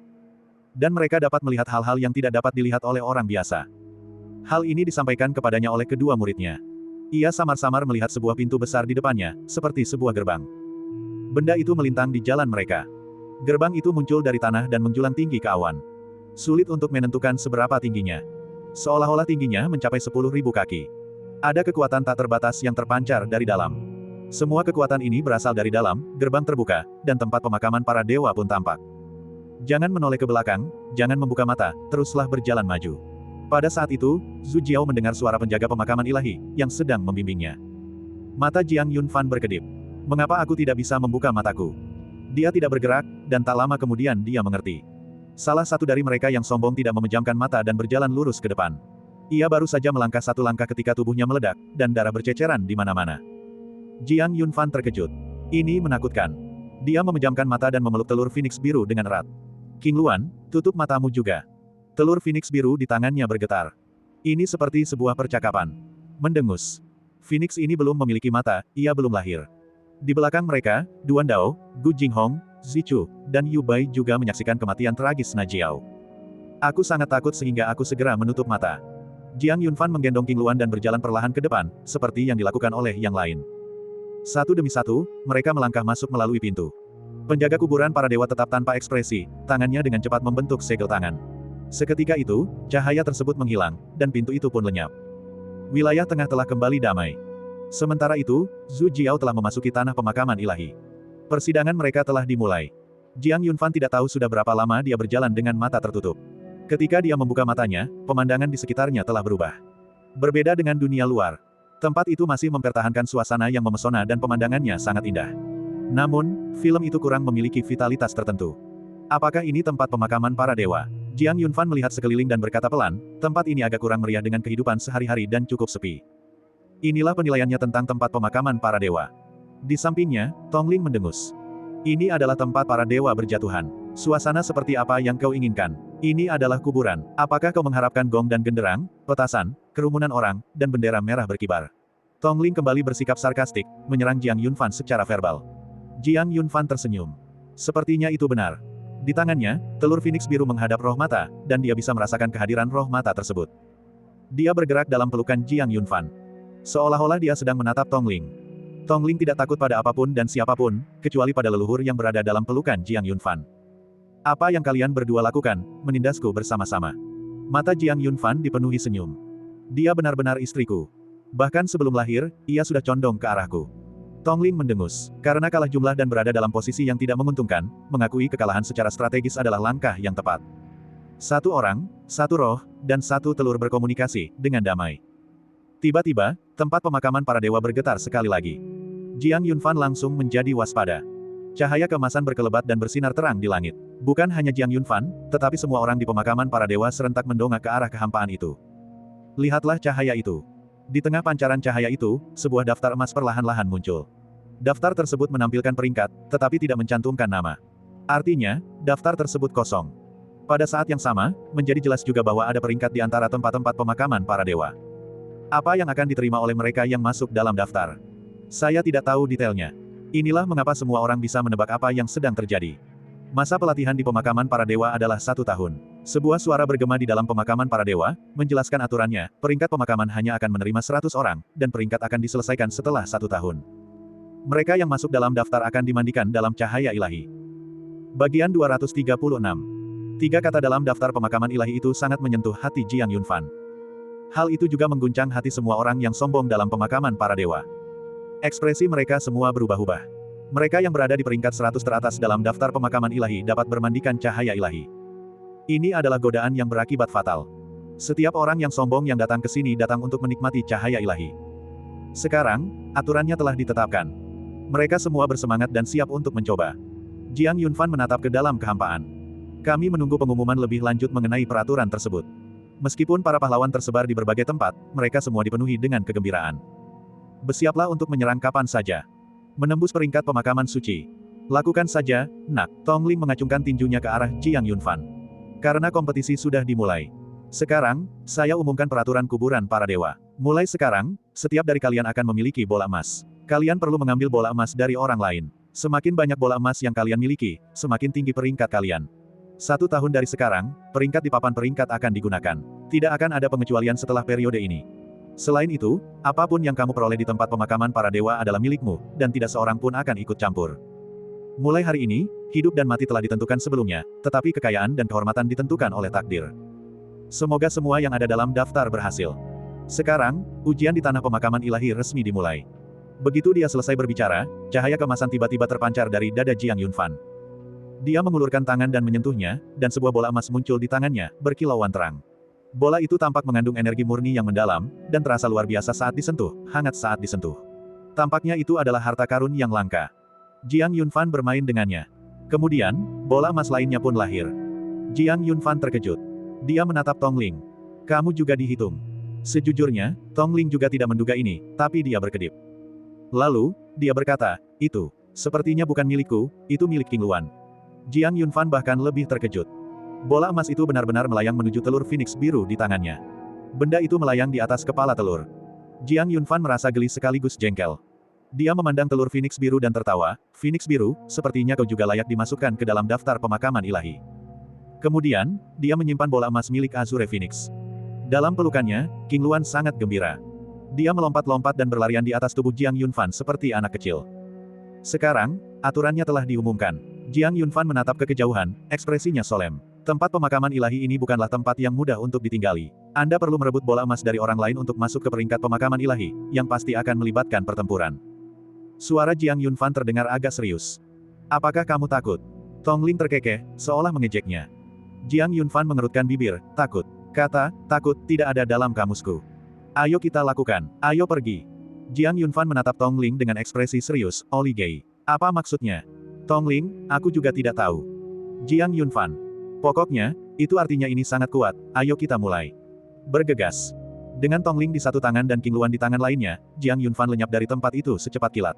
Dan mereka dapat melihat hal-hal yang tidak dapat dilihat oleh orang biasa. Hal ini disampaikan kepadanya oleh kedua muridnya. Ia samar-samar melihat sebuah pintu besar di depannya, seperti sebuah gerbang. Benda itu melintang di jalan mereka. Gerbang itu muncul dari tanah dan menjulang tinggi ke awan. Sulit untuk menentukan seberapa tingginya. Seolah-olah tingginya mencapai 10.000 kaki. Ada kekuatan tak terbatas yang terpancar dari dalam. Semua kekuatan ini berasal dari dalam, gerbang terbuka, dan tempat pemakaman para dewa pun tampak. Jangan menoleh ke belakang, jangan membuka mata, teruslah berjalan maju. Pada saat itu, Zhu Jiao mendengar suara penjaga pemakaman ilahi, yang sedang membimbingnya. Mata Jiang Yunfan berkedip. Mengapa aku tidak bisa membuka mataku? Dia tidak bergerak, dan tak lama kemudian dia mengerti. Salah satu dari mereka yang sombong tidak memejamkan mata dan berjalan lurus ke depan. Ia baru saja melangkah satu langkah ketika tubuhnya meledak, dan darah berceceran di mana-mana. Jiang Yunfan terkejut. Ini menakutkan. Dia memejamkan mata dan memeluk telur Phoenix biru dengan erat. King Luan, tutup matamu juga. Telur Phoenix biru di tangannya bergetar. Ini seperti sebuah percakapan. Mendengus. Phoenix ini belum memiliki mata, ia belum lahir. Di belakang mereka, Duan Dao, Gu Jinghong, Zichu, dan Yu Bai juga menyaksikan kematian tragis Na Jiao. Aku sangat takut sehingga aku segera menutup mata. Jiang Yunfan menggendong King Luan dan berjalan perlahan ke depan, seperti yang dilakukan oleh yang lain. Satu demi satu, mereka melangkah masuk melalui pintu. Penjaga kuburan para dewa tetap tanpa ekspresi, tangannya dengan cepat membentuk segel tangan. Seketika itu, cahaya tersebut menghilang, dan pintu itu pun lenyap. Wilayah tengah telah kembali damai. Sementara itu, Zhu Jiao telah memasuki tanah pemakaman ilahi. Persidangan mereka telah dimulai. Jiang Yunfan tidak tahu sudah berapa lama dia berjalan dengan mata tertutup. Ketika dia membuka matanya, pemandangan di sekitarnya telah berubah. Berbeda dengan dunia luar. Tempat itu masih mempertahankan suasana yang memesona dan pemandangannya sangat indah. Namun, film itu kurang memiliki vitalitas tertentu. Apakah ini tempat pemakaman para dewa? Jiang Yunfan melihat sekeliling dan berkata pelan, tempat ini agak kurang meriah dengan kehidupan sehari-hari dan cukup sepi. Inilah penilaiannya tentang tempat pemakaman para dewa. Di sampingnya, Tongling mendengus. Ini adalah tempat para dewa berjatuhan. Suasana seperti apa yang kau inginkan? Ini adalah kuburan. Apakah kau mengharapkan gong dan genderang, petasan, kerumunan orang, dan bendera merah berkibar? Tongling kembali bersikap sarkastik, menyerang Jiang Yunfan secara verbal. Jiang Yunfan tersenyum. Sepertinya itu benar. Di tangannya, telur Phoenix biru menghadap roh mata, dan dia bisa merasakan kehadiran roh mata tersebut. Dia bergerak dalam pelukan Jiang Yunfan. Seolah-olah dia sedang menatap Tongling. Tongling tidak takut pada apapun dan siapapun, kecuali pada leluhur yang berada dalam pelukan Jiang Yunfan. Apa yang kalian berdua lakukan, menindasku bersama-sama. Mata Jiang Yunfan dipenuhi senyum. Dia benar-benar istriku. Bahkan sebelum lahir, ia sudah condong ke arahku. Tongling mendengus. Karena kalah jumlah dan berada dalam posisi yang tidak menguntungkan, mengakui kekalahan secara strategis adalah langkah yang tepat. Satu orang, satu roh, dan satu telur berkomunikasi, dengan damai. Tiba-tiba, tempat pemakaman para dewa bergetar sekali lagi. Jiang Yunfan langsung menjadi waspada. Cahaya keemasan berkelebat dan bersinar terang di langit. Bukan hanya Jiang Yunfan, tetapi semua orang di pemakaman para dewa serentak mendongak ke arah kehampaan itu. Lihatlah cahaya itu. Di tengah pancaran cahaya itu, sebuah daftar emas perlahan-lahan muncul. Daftar tersebut menampilkan peringkat, tetapi tidak mencantumkan nama. Artinya, daftar tersebut kosong. Pada saat yang sama, menjadi jelas juga bahwa ada peringkat di antara tempat-tempat pemakaman para dewa. Apa yang akan diterima oleh mereka yang masuk dalam daftar? Saya tidak tahu detailnya. Inilah mengapa semua orang bisa menebak apa yang sedang terjadi. Masa pelatihan di pemakaman para dewa adalah 1 tahun. Sebuah suara bergema di dalam pemakaman para dewa, menjelaskan aturannya, peringkat pemakaman hanya akan menerima 100 orang, dan peringkat akan diselesaikan setelah 1 tahun. Mereka yang masuk dalam daftar akan dimandikan dalam cahaya ilahi. Bagian 236. 3 kata dalam daftar pemakaman ilahi itu sangat menyentuh hati Jiang Yunfan. Hal itu juga mengguncang hati semua orang yang sombong dalam pemakaman para dewa. Ekspresi mereka semua berubah-ubah. Mereka yang berada di peringkat 100 teratas dalam daftar pemakaman ilahi dapat bermandikan cahaya ilahi. Ini adalah godaan yang berakibat fatal. Setiap orang yang sombong yang datang ke sini datang untuk menikmati cahaya ilahi. Sekarang, aturannya telah ditetapkan. Mereka semua bersemangat dan siap untuk mencoba. Jiang Yunfan menatap ke dalam kehampaan. Kami menunggu pengumuman lebih lanjut mengenai peraturan tersebut. Meskipun para pahlawan tersebar di berbagai tempat, mereka semua dipenuhi dengan kegembiraan. Bersiaplah untuk menyerang kapan saja. Menembus peringkat pemakaman suci. Lakukan saja, nak. Tongling mengacungkan tinjunya ke arah Jiang Yunfan. Karena kompetisi sudah dimulai. Sekarang, saya umumkan peraturan kuburan para dewa. Mulai sekarang, setiap dari kalian akan memiliki bola emas. Kalian perlu mengambil bola emas dari orang lain. Semakin banyak bola emas yang kalian miliki, semakin tinggi peringkat kalian. 1 tahun dari sekarang, peringkat di papan peringkat akan digunakan. Tidak akan ada pengecualian setelah periode ini. Selain itu, apapun yang kamu peroleh di tempat pemakaman para dewa adalah milikmu, dan tidak seorang pun akan ikut campur. Mulai hari ini, hidup dan mati telah ditentukan sebelumnya, tetapi kekayaan dan kehormatan ditentukan oleh takdir. Semoga semua yang ada dalam daftar berhasil. Sekarang, ujian di tanah pemakaman ilahi resmi dimulai. Begitu dia selesai berbicara, cahaya keemasan tiba-tiba terpancar dari dada Jiang Yunfan. Dia mengulurkan tangan dan menyentuhnya, dan sebuah bola emas muncul di tangannya, berkilauan terang. Bola itu tampak mengandung energi murni yang mendalam, dan terasa luar biasa saat disentuh, hangat saat disentuh. Tampaknya itu adalah harta karun yang langka. Jiang Yunfan bermain dengannya. Kemudian, bola emas lainnya pun lahir. Jiang Yunfan terkejut. Dia menatap Tongling. Kamu juga dihitung. Sejujurnya, Tongling juga tidak menduga ini, tapi dia berkedip. Lalu, dia berkata, itu, sepertinya bukan milikku, itu milik King Luan. Jiang Yunfan bahkan lebih terkejut. Bola emas itu benar-benar melayang menuju telur Phoenix biru di tangannya. Benda itu melayang di atas kepala telur. Jiang Yunfan merasa geli sekaligus jengkel. Dia memandang telur Phoenix biru dan tertawa, Phoenix biru, sepertinya kau juga layak dimasukkan ke dalam daftar pemakaman ilahi. Kemudian, dia menyimpan bola emas milik Azure Phoenix. Dalam pelukannya, King Luan sangat gembira. Dia melompat-lompat dan berlarian di atas tubuh Jiang Yunfan seperti anak kecil. Sekarang, aturannya telah diumumkan. Jiang Yunfan menatap ke kejauhan, ekspresinya solemn. Tempat pemakaman ilahi ini bukanlah tempat yang mudah untuk ditinggali. Anda perlu merebut bola emas dari orang lain untuk masuk ke peringkat pemakaman ilahi, yang pasti akan melibatkan pertempuran. Suara Jiang Yunfan terdengar agak serius. Apakah kamu takut? Tongling terkekeh, seolah mengejeknya. Jiang Yunfan mengerutkan bibir, takut. Kata, takut, tidak ada dalam kamusku. Ayo kita lakukan, ayo pergi. Jiang Yunfan menatap Tongling dengan ekspresi serius, Oli Gei. Apa maksudnya? Tongling, aku juga tidak tahu. Jiang Yunfan. Pokoknya, itu artinya ini sangat kuat, ayo kita mulai. Bergegas. Dengan Tongling di satu tangan dan King Luan di tangan lainnya, Jiang Yunfan lenyap dari tempat itu secepat kilat.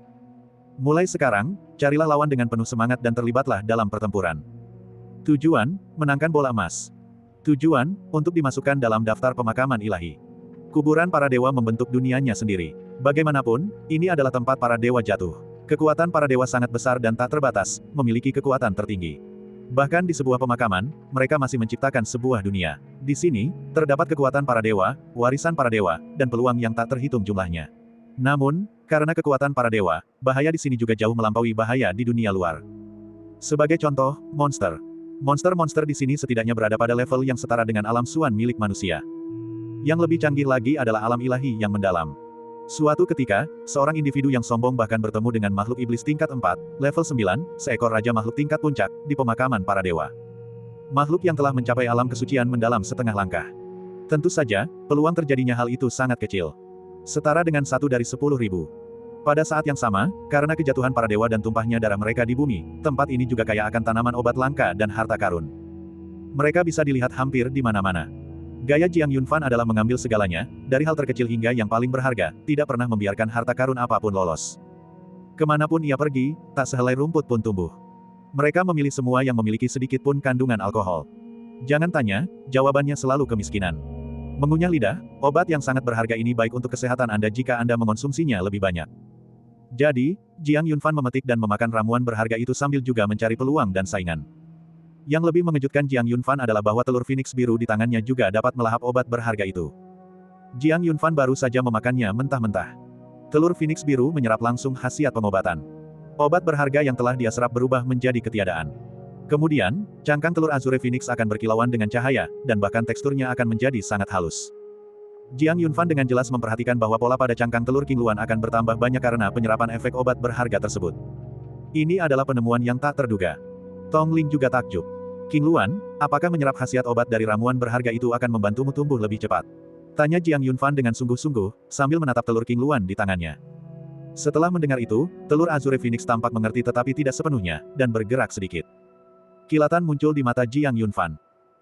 Mulai sekarang, carilah lawan dengan penuh semangat dan terlibatlah dalam pertempuran. Tujuan, menangkan bola emas. Tujuan, untuk dimasukkan dalam daftar pemakaman ilahi. Kuburan para dewa membentuk dunianya sendiri. Bagaimanapun, ini adalah tempat para dewa jatuh. Kekuatan para dewa sangat besar dan tak terbatas, memiliki kekuatan tertinggi. Bahkan di sebuah pemakaman, mereka masih menciptakan sebuah dunia. Di sini, terdapat kekuatan para dewa, warisan para dewa, dan peluang yang tak terhitung jumlahnya. Namun, karena kekuatan para dewa, bahaya di sini juga jauh melampaui bahaya di dunia luar. Sebagai contoh, monster. Monster-monster di sini setidaknya berada pada level yang setara dengan alam suan milik manusia. Yang lebih canggih lagi adalah alam ilahi yang mendalam. Suatu ketika, seorang individu yang sombong bahkan bertemu dengan makhluk iblis tingkat 4, level 9, seekor raja makhluk tingkat puncak, di pemakaman para dewa. Makhluk yang telah mencapai alam kesucian mendalam setengah langkah. Tentu saja, peluang terjadinya hal itu sangat kecil. Setara dengan 1 dari 10.000. Pada saat yang sama, karena kejatuhan para dewa dan tumpahnya darah mereka di bumi, tempat ini juga kaya akan tanaman obat langka dan harta karun. Mereka bisa dilihat hampir di mana-mana. Gaya Jiang Yunfan adalah mengambil segalanya, dari hal terkecil hingga yang paling berharga, tidak pernah membiarkan harta karun apapun lolos. Kemanapun ia pergi, tak sehelai rumput pun tumbuh. Mereka memilih semua yang memiliki sedikit pun kandungan alkohol. Jangan tanya, jawabannya selalu kemiskinan. Mengunyah lidah, obat yang sangat berharga ini baik untuk kesehatan Anda jika Anda mengonsumsinya lebih banyak. Jadi, Jiang Yunfan memetik dan memakan ramuan berharga itu sambil juga mencari peluang dan saingan. Yang lebih mengejutkan Jiang Yunfan adalah bahwa telur phoenix biru di tangannya juga dapat melahap obat berharga itu. Jiang Yunfan baru saja memakannya mentah-mentah. Telur phoenix biru menyerap langsung khasiat pengobatan. Obat berharga yang telah dia serap berubah menjadi ketiadaan. Kemudian, cangkang telur azure phoenix akan berkilauan dengan cahaya, dan bahkan teksturnya akan menjadi sangat halus. Jiang Yunfan dengan jelas memperhatikan bahwa pola pada cangkang telur King Luan akan bertambah banyak karena penyerapan efek obat berharga tersebut. Ini adalah penemuan yang tak terduga. Tongling juga takjub. King Luan, apakah menyerap khasiat obat dari ramuan berharga itu akan membantumu tumbuh lebih cepat? Tanya Jiang Yunfan dengan sungguh-sungguh, sambil menatap telur King Luan di tangannya. Setelah mendengar itu, telur azure phoenix tampak mengerti tetapi tidak sepenuhnya, dan bergerak sedikit. Kilatan muncul di mata Jiang Yunfan.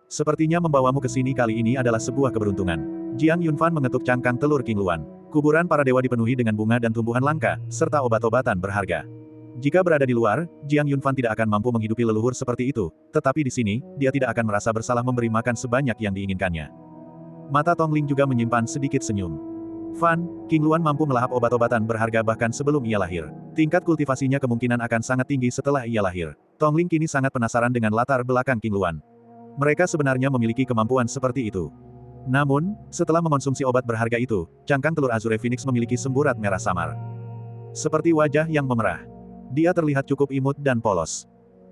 Sepertinya membawamu ke sini kali ini adalah sebuah keberuntungan. Jiang Yunfan mengetuk cangkang telur King Luan. Kuburan para dewa dipenuhi dengan bunga dan tumbuhan langka, serta obat-obatan berharga. Jika berada di luar, Jiang Yunfan tidak akan mampu menghidupi leluhur seperti itu, tetapi di sini, dia tidak akan merasa bersalah memberi makan sebanyak yang diinginkannya. Mata Tongling juga menyimpan sedikit senyum. Fan, King Luan mampu melahap obat-obatan berharga bahkan sebelum ia lahir. Tingkat kultivasinya kemungkinan akan sangat tinggi setelah ia lahir. Tongling kini sangat penasaran dengan latar belakang King Luan. Mereka sebenarnya memiliki kemampuan seperti itu. Namun, setelah mengonsumsi obat berharga itu, cangkang telur azure phoenix memiliki semburat merah samar. Seperti wajah yang memerah. Dia terlihat cukup imut dan polos.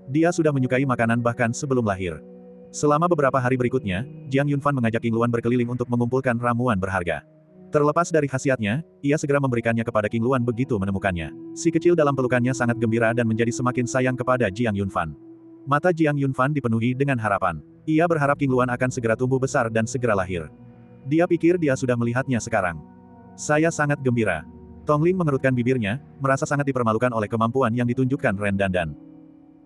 Dia sudah menyukai makanan bahkan sebelum lahir. Selama beberapa hari berikutnya, Jiang Yunfan mengajak King Luan berkeliling untuk mengumpulkan ramuan berharga. Terlepas dari khasiatnya, ia segera memberikannya kepada King Luan begitu menemukannya. Si kecil dalam pelukannya sangat gembira dan menjadi semakin sayang kepada Jiang Yunfan. Mata Jiang Yunfan dipenuhi dengan harapan. Ia berharap King Luan akan segera tumbuh besar dan segera lahir. Dia pikir dia sudah melihatnya sekarang. Saya sangat gembira. Tongling mengerutkan bibirnya, merasa sangat dipermalukan oleh kemampuan yang ditunjukkan Ren Dandan.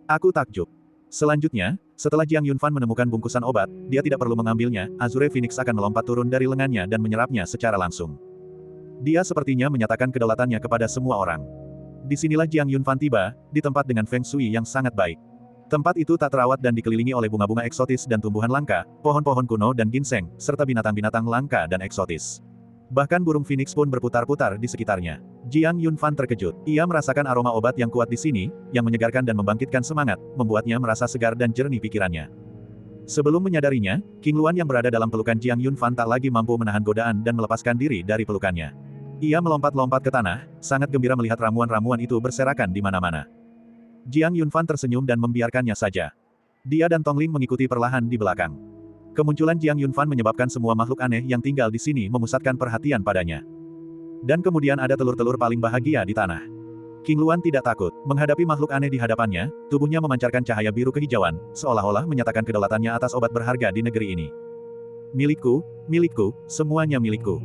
Aku takjub. Selanjutnya, setelah Jiang Yunfan menemukan bungkusan obat, dia tidak perlu mengambilnya, Azure Phoenix akan melompat turun dari lengannya dan menyerapnya secara langsung. Dia sepertinya menyatakan kedaulatannya kepada semua orang. Disinilah Jiang Yunfan tiba, di tempat dengan Feng Shui yang sangat baik. Tempat itu tak terawat dan dikelilingi oleh bunga-bunga eksotis dan tumbuhan langka, pohon-pohon kuno dan ginseng, serta binatang-binatang langka dan eksotis. Bahkan burung phoenix pun berputar-putar di sekitarnya. Jiang Yunfan terkejut. Ia merasakan aroma obat yang kuat di sini, yang menyegarkan dan membangkitkan semangat, membuatnya merasa segar dan jernih pikirannya. Sebelum menyadarinya, King Luan yang berada dalam pelukan Jiang Yunfan tak lagi mampu menahan godaan dan melepaskan diri dari pelukannya. Ia melompat-lompat ke tanah, sangat gembira melihat ramuan-ramuan itu berserakan di mana-mana. Jiang Yunfan tersenyum dan membiarkannya saja. Dia dan Tongling mengikuti perlahan di belakang. Kemunculan Jiang Yunfan menyebabkan semua makhluk aneh yang tinggal di sini memusatkan perhatian padanya. Dan kemudian ada telur-telur paling bahagia di tanah. King Luan tidak takut. Menghadapi makhluk aneh di hadapannya, tubuhnya memancarkan cahaya biru kehijauan, seolah-olah menyatakan kedaulatannya atas obat berharga di negeri ini. Milikku, milikku, semuanya milikku.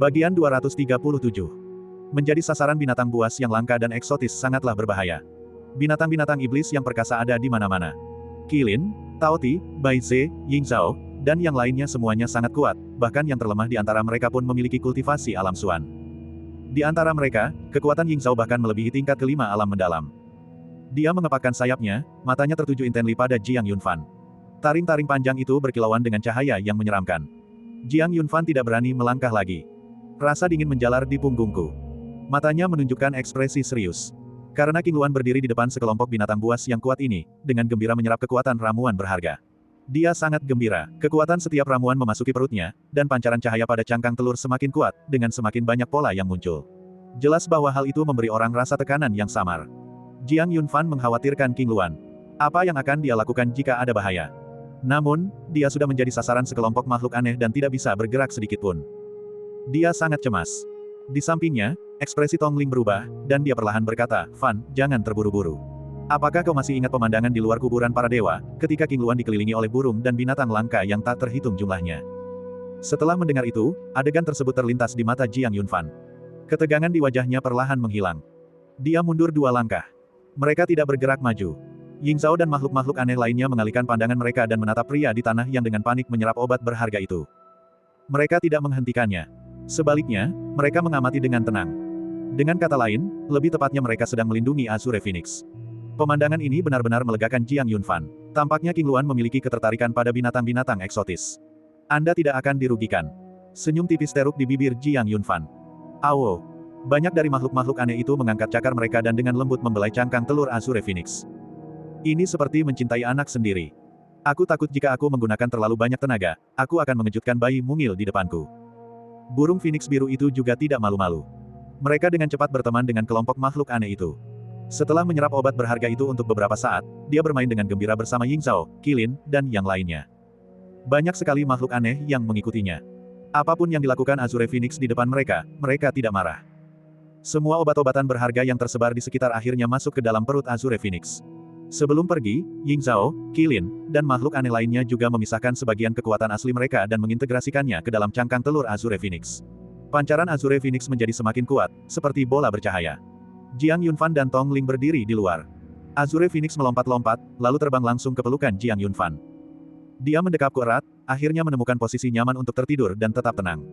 Bagian 237. Menjadi sasaran binatang buas yang langka dan eksotis sangatlah berbahaya. Binatang-binatang iblis yang perkasa ada di mana-mana. Qilin, Taoti, Bai Ze, Ying Zhao, dan yang lainnya semuanya sangat kuat, bahkan yang terlemah di antara mereka pun memiliki kultivasi alam suan. Di antara mereka, kekuatan Ying Zhao bahkan melebihi tingkat kelima alam mendalam. Dia mengepakkan sayapnya, matanya tertuju intensely pada Jiang Yunfan. Taring-taring panjang itu berkilauan dengan cahaya yang menyeramkan. Jiang Yunfan tidak berani melangkah lagi. Rasa dingin menjalar di punggungku. Matanya menunjukkan ekspresi serius. Karena King Luan berdiri di depan sekelompok binatang buas yang kuat ini, dengan gembira menyerap kekuatan ramuan berharga. Dia sangat gembira. Kekuatan setiap ramuan memasuki perutnya, dan pancaran cahaya pada cangkang telur semakin kuat, dengan semakin banyak pola yang muncul. Jelas bahwa hal itu memberi orang rasa tekanan yang samar. Jiang Yunfan mengkhawatirkan King Luan. Apa yang akan dia lakukan jika ada bahaya? Namun, dia sudah menjadi sasaran sekelompok makhluk aneh dan tidak bisa bergerak sedikitpun. Dia sangat cemas. Di sampingnya, ekspresi Tongling berubah, dan dia perlahan berkata, "Fan, jangan terburu-buru. Apakah kau masih ingat pemandangan di luar kuburan para dewa, ketika King Luan dikelilingi oleh burung dan binatang langka yang tak terhitung jumlahnya?" Setelah mendengar itu, adegan tersebut terlintas di mata Jiang Yunfan. Ketegangan di wajahnya perlahan menghilang. Dia mundur 2 langkah. Mereka tidak bergerak maju. Ying Zhao dan makhluk-makhluk aneh lainnya mengalihkan pandangan mereka dan menatap pria di tanah yang dengan panik menyerap obat berharga itu. Mereka tidak menghentikannya. Sebaliknya, mereka mengamati dengan tenang. Dengan kata lain, lebih tepatnya mereka sedang melindungi Azure Phoenix. Pemandangan ini benar-benar melegakan Jiang Yunfan. Tampaknya King Luan memiliki ketertarikan pada binatang-binatang eksotis. Anda tidak akan dirugikan. Senyum tipis teruk di bibir Jiang Yunfan. Awo. Banyak dari makhluk-makhluk aneh itu mengangkat cakar mereka dan dengan lembut membelai cangkang telur Azure Phoenix. Ini seperti mencintai anak sendiri. Aku takut jika aku menggunakan terlalu banyak tenaga, aku akan mengejutkan bayi mungil di depanku. Burung Phoenix biru itu juga tidak malu-malu. Mereka dengan cepat berteman dengan kelompok makhluk aneh itu. Setelah menyerap obat berharga itu untuk beberapa saat, dia bermain dengan gembira bersama Ying Zhao, Qilin, dan yang lainnya. Banyak sekali makhluk aneh yang mengikutinya. Apapun yang dilakukan Azure Phoenix di depan mereka, mereka tidak marah. Semua obat-obatan berharga yang tersebar di sekitar akhirnya masuk ke dalam perut Azure Phoenix. Sebelum pergi, Ying Zhao, Qilin, dan makhluk aneh lainnya juga memisahkan sebagian kekuatan asli mereka dan mengintegrasikannya ke dalam cangkang telur Azure Phoenix. Pancaran Azure Phoenix menjadi semakin kuat, seperti bola bercahaya. Jiang Yunfan dan Tongling berdiri di luar. Azure Phoenix melompat-lompat, lalu terbang langsung ke pelukan Jiang Yunfan. Dia mendekapku erat, akhirnya menemukan posisi nyaman untuk tertidur dan tetap tenang.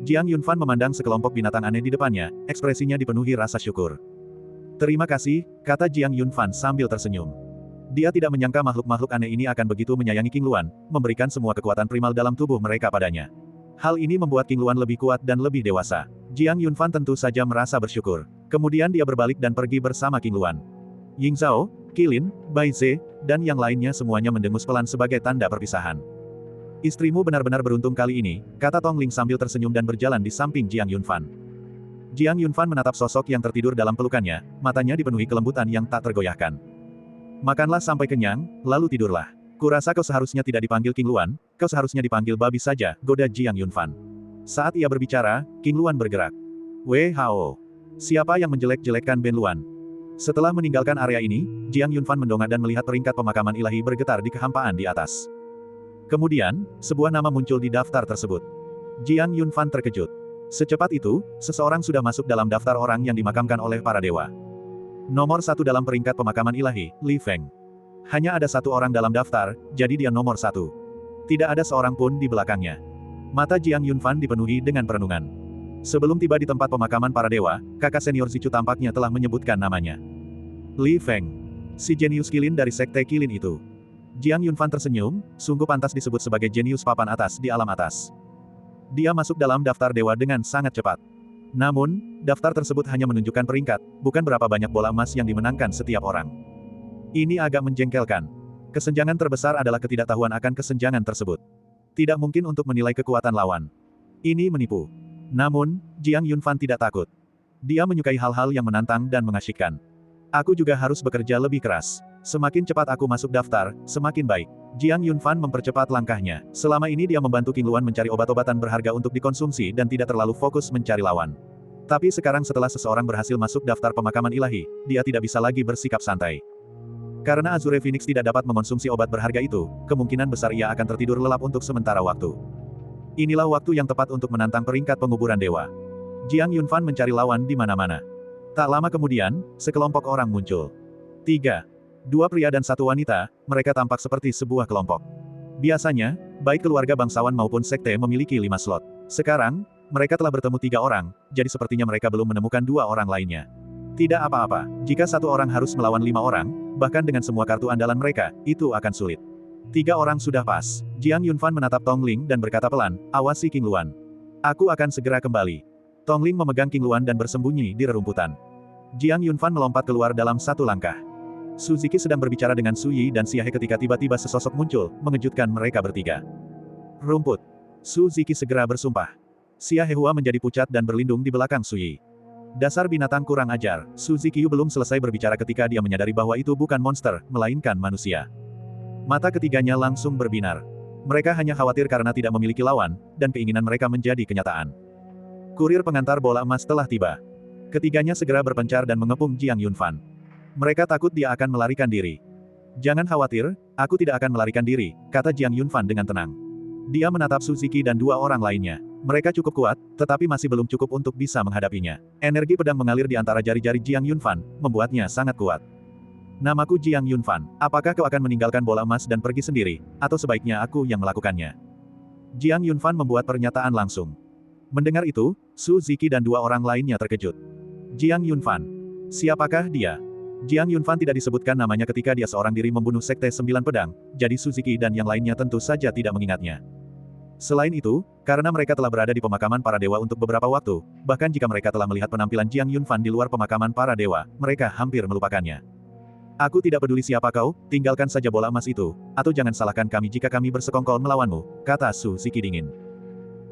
Jiang Yunfan memandang sekelompok binatang aneh di depannya, ekspresinya dipenuhi rasa syukur. "Terima kasih," kata Jiang Yunfan sambil tersenyum. Dia tidak menyangka makhluk-makhluk aneh ini akan begitu menyayangi King Luan, memberikan semua kekuatan primal dalam tubuh mereka padanya. Hal ini membuat King Luan lebih kuat dan lebih dewasa. Jiang Yunfan tentu saja merasa bersyukur. Kemudian dia berbalik dan pergi bersama King Luan. Ying Zhao, Qilin, Bai Ze, dan yang lainnya semuanya mendengus pelan sebagai tanda perpisahan. "Istrimu benar-benar beruntung kali ini," kata Tongling sambil tersenyum dan berjalan di samping Jiang Yunfan. Jiang Yunfan menatap sosok yang tertidur dalam pelukannya, matanya dipenuhi kelembutan yang tak tergoyahkan. "Makanlah sampai kenyang, lalu tidurlah. Kurasa kau seharusnya tidak dipanggil King Luan, kau seharusnya dipanggil babi saja," goda Jiang Yunfan. Saat ia berbicara, King Luan bergerak. "Wei Hao. Siapa yang menjelek-jelekkan Ben Luan?" Setelah meninggalkan area ini, Jiang Yunfan mendongak dan melihat peringkat pemakaman ilahi bergetar di kehampaan di atas. Kemudian, sebuah nama muncul di daftar tersebut. Jiang Yunfan terkejut. Secepat itu, seseorang sudah masuk dalam daftar orang yang dimakamkan oleh para dewa. Nomor 1 dalam peringkat pemakaman ilahi, Li Feng. Hanya ada 1 orang dalam daftar, jadi dia nomor 1. Tidak ada seorang pun di belakangnya. Mata Jiang Yunfan dipenuhi dengan perenungan. Sebelum tiba di tempat pemakaman para dewa, kakak senior Zichu tampaknya telah menyebutkan namanya. Li Feng. Si jenius Qilin dari sekte Qilin itu. Jiang Yunfan tersenyum, sungguh pantas disebut sebagai jenius papan atas di alam atas. Dia masuk dalam daftar dewa dengan sangat cepat. Namun, daftar tersebut hanya menunjukkan peringkat, bukan berapa banyak bola emas yang dimenangkan setiap orang. Ini agak menjengkelkan. Kesenjangan terbesar adalah ketidaktahuan akan kesenjangan tersebut. Tidak mungkin untuk menilai kekuatan lawan. Ini menipu. Namun, Jiang Yunfan tidak takut. Dia menyukai hal-hal yang menantang dan mengasyikkan. "Aku juga harus bekerja lebih keras. Semakin cepat aku masuk daftar, semakin baik. Jiang Yunfan mempercepat langkahnya. Selama ini dia membantu King Luan mencari obat-obatan berharga untuk dikonsumsi dan tidak terlalu fokus mencari lawan. Tapi sekarang setelah seseorang berhasil masuk daftar pemakaman ilahi, dia tidak bisa lagi bersikap santai. Karena Azure Phoenix tidak dapat mengonsumsi obat berharga itu, kemungkinan besar ia akan tertidur lelap untuk sementara waktu. Inilah waktu yang tepat untuk menantang peringkat penguburan dewa. Jiang Yunfan mencari lawan di mana-mana. Tak lama kemudian, sekelompok orang muncul. 3. 2 pria dan 1 wanita, mereka tampak seperti sebuah kelompok. Biasanya, baik keluarga bangsawan maupun sekte memiliki 5 slot. Sekarang, mereka telah bertemu 3 orang, jadi sepertinya mereka belum menemukan 2 orang lainnya. Tidak apa-apa, jika 1 orang harus melawan 5 orang, bahkan dengan semua kartu andalan mereka, itu akan sulit. 3 orang sudah pas. Jiang Yunfan menatap Tongling dan berkata pelan, awasi King Luan. Aku akan segera kembali. Tongling memegang King Luan dan bersembunyi di rerumputan. Jiang Yunfan melompat keluar dalam 1 langkah. Su Ziki sedang berbicara dengan Su Yi dan Xia He ketika tiba-tiba sesosok muncul, mengejutkan mereka bertiga. Rumput. Su Ziki segera bersumpah. Xia He Hua menjadi pucat dan berlindung di belakang Su Yi. Dasar binatang kurang ajar. Su Ziki belum selesai berbicara ketika dia menyadari bahwa itu bukan monster, melainkan manusia. Mata ketiganya langsung berbinar. Mereka hanya khawatir karena tidak memiliki lawan, dan keinginan mereka menjadi kenyataan. Kurir pengantar bola emas telah tiba. Ketiganya segera berpencar dan mengepung Jiang Yunfan. Mereka takut dia akan melarikan diri. Jangan khawatir, aku tidak akan melarikan diri, kata Jiang Yunfan dengan tenang. Dia menatap Su Ziki dan 2 orang lainnya. Mereka cukup kuat, tetapi masih belum cukup untuk bisa menghadapinya. Energi pedang mengalir di antara jari-jari Jiang Yunfan, membuatnya sangat kuat. Namaku Jiang Yunfan, apakah kau akan meninggalkan bola emas dan pergi sendiri, atau sebaiknya aku yang melakukannya? Jiang Yunfan membuat pernyataan langsung. Mendengar itu, Su Ziki dan 2 orang lainnya terkejut. Jiang Yunfan. Siapakah dia? Jiang Yunfan tidak disebutkan namanya ketika dia seorang diri membunuh Sekte 9 Pedang, jadi Su Ziki dan yang lainnya tentu saja tidak mengingatnya. Selain itu, karena mereka telah berada di pemakaman para dewa untuk beberapa waktu, bahkan jika mereka telah melihat penampilan Jiang Yunfan di luar pemakaman para dewa, mereka hampir melupakannya. Aku tidak peduli siapa kau, tinggalkan saja bola emas itu, atau jangan salahkan kami jika kami bersekongkol melawanmu, kata Su Ziki dingin.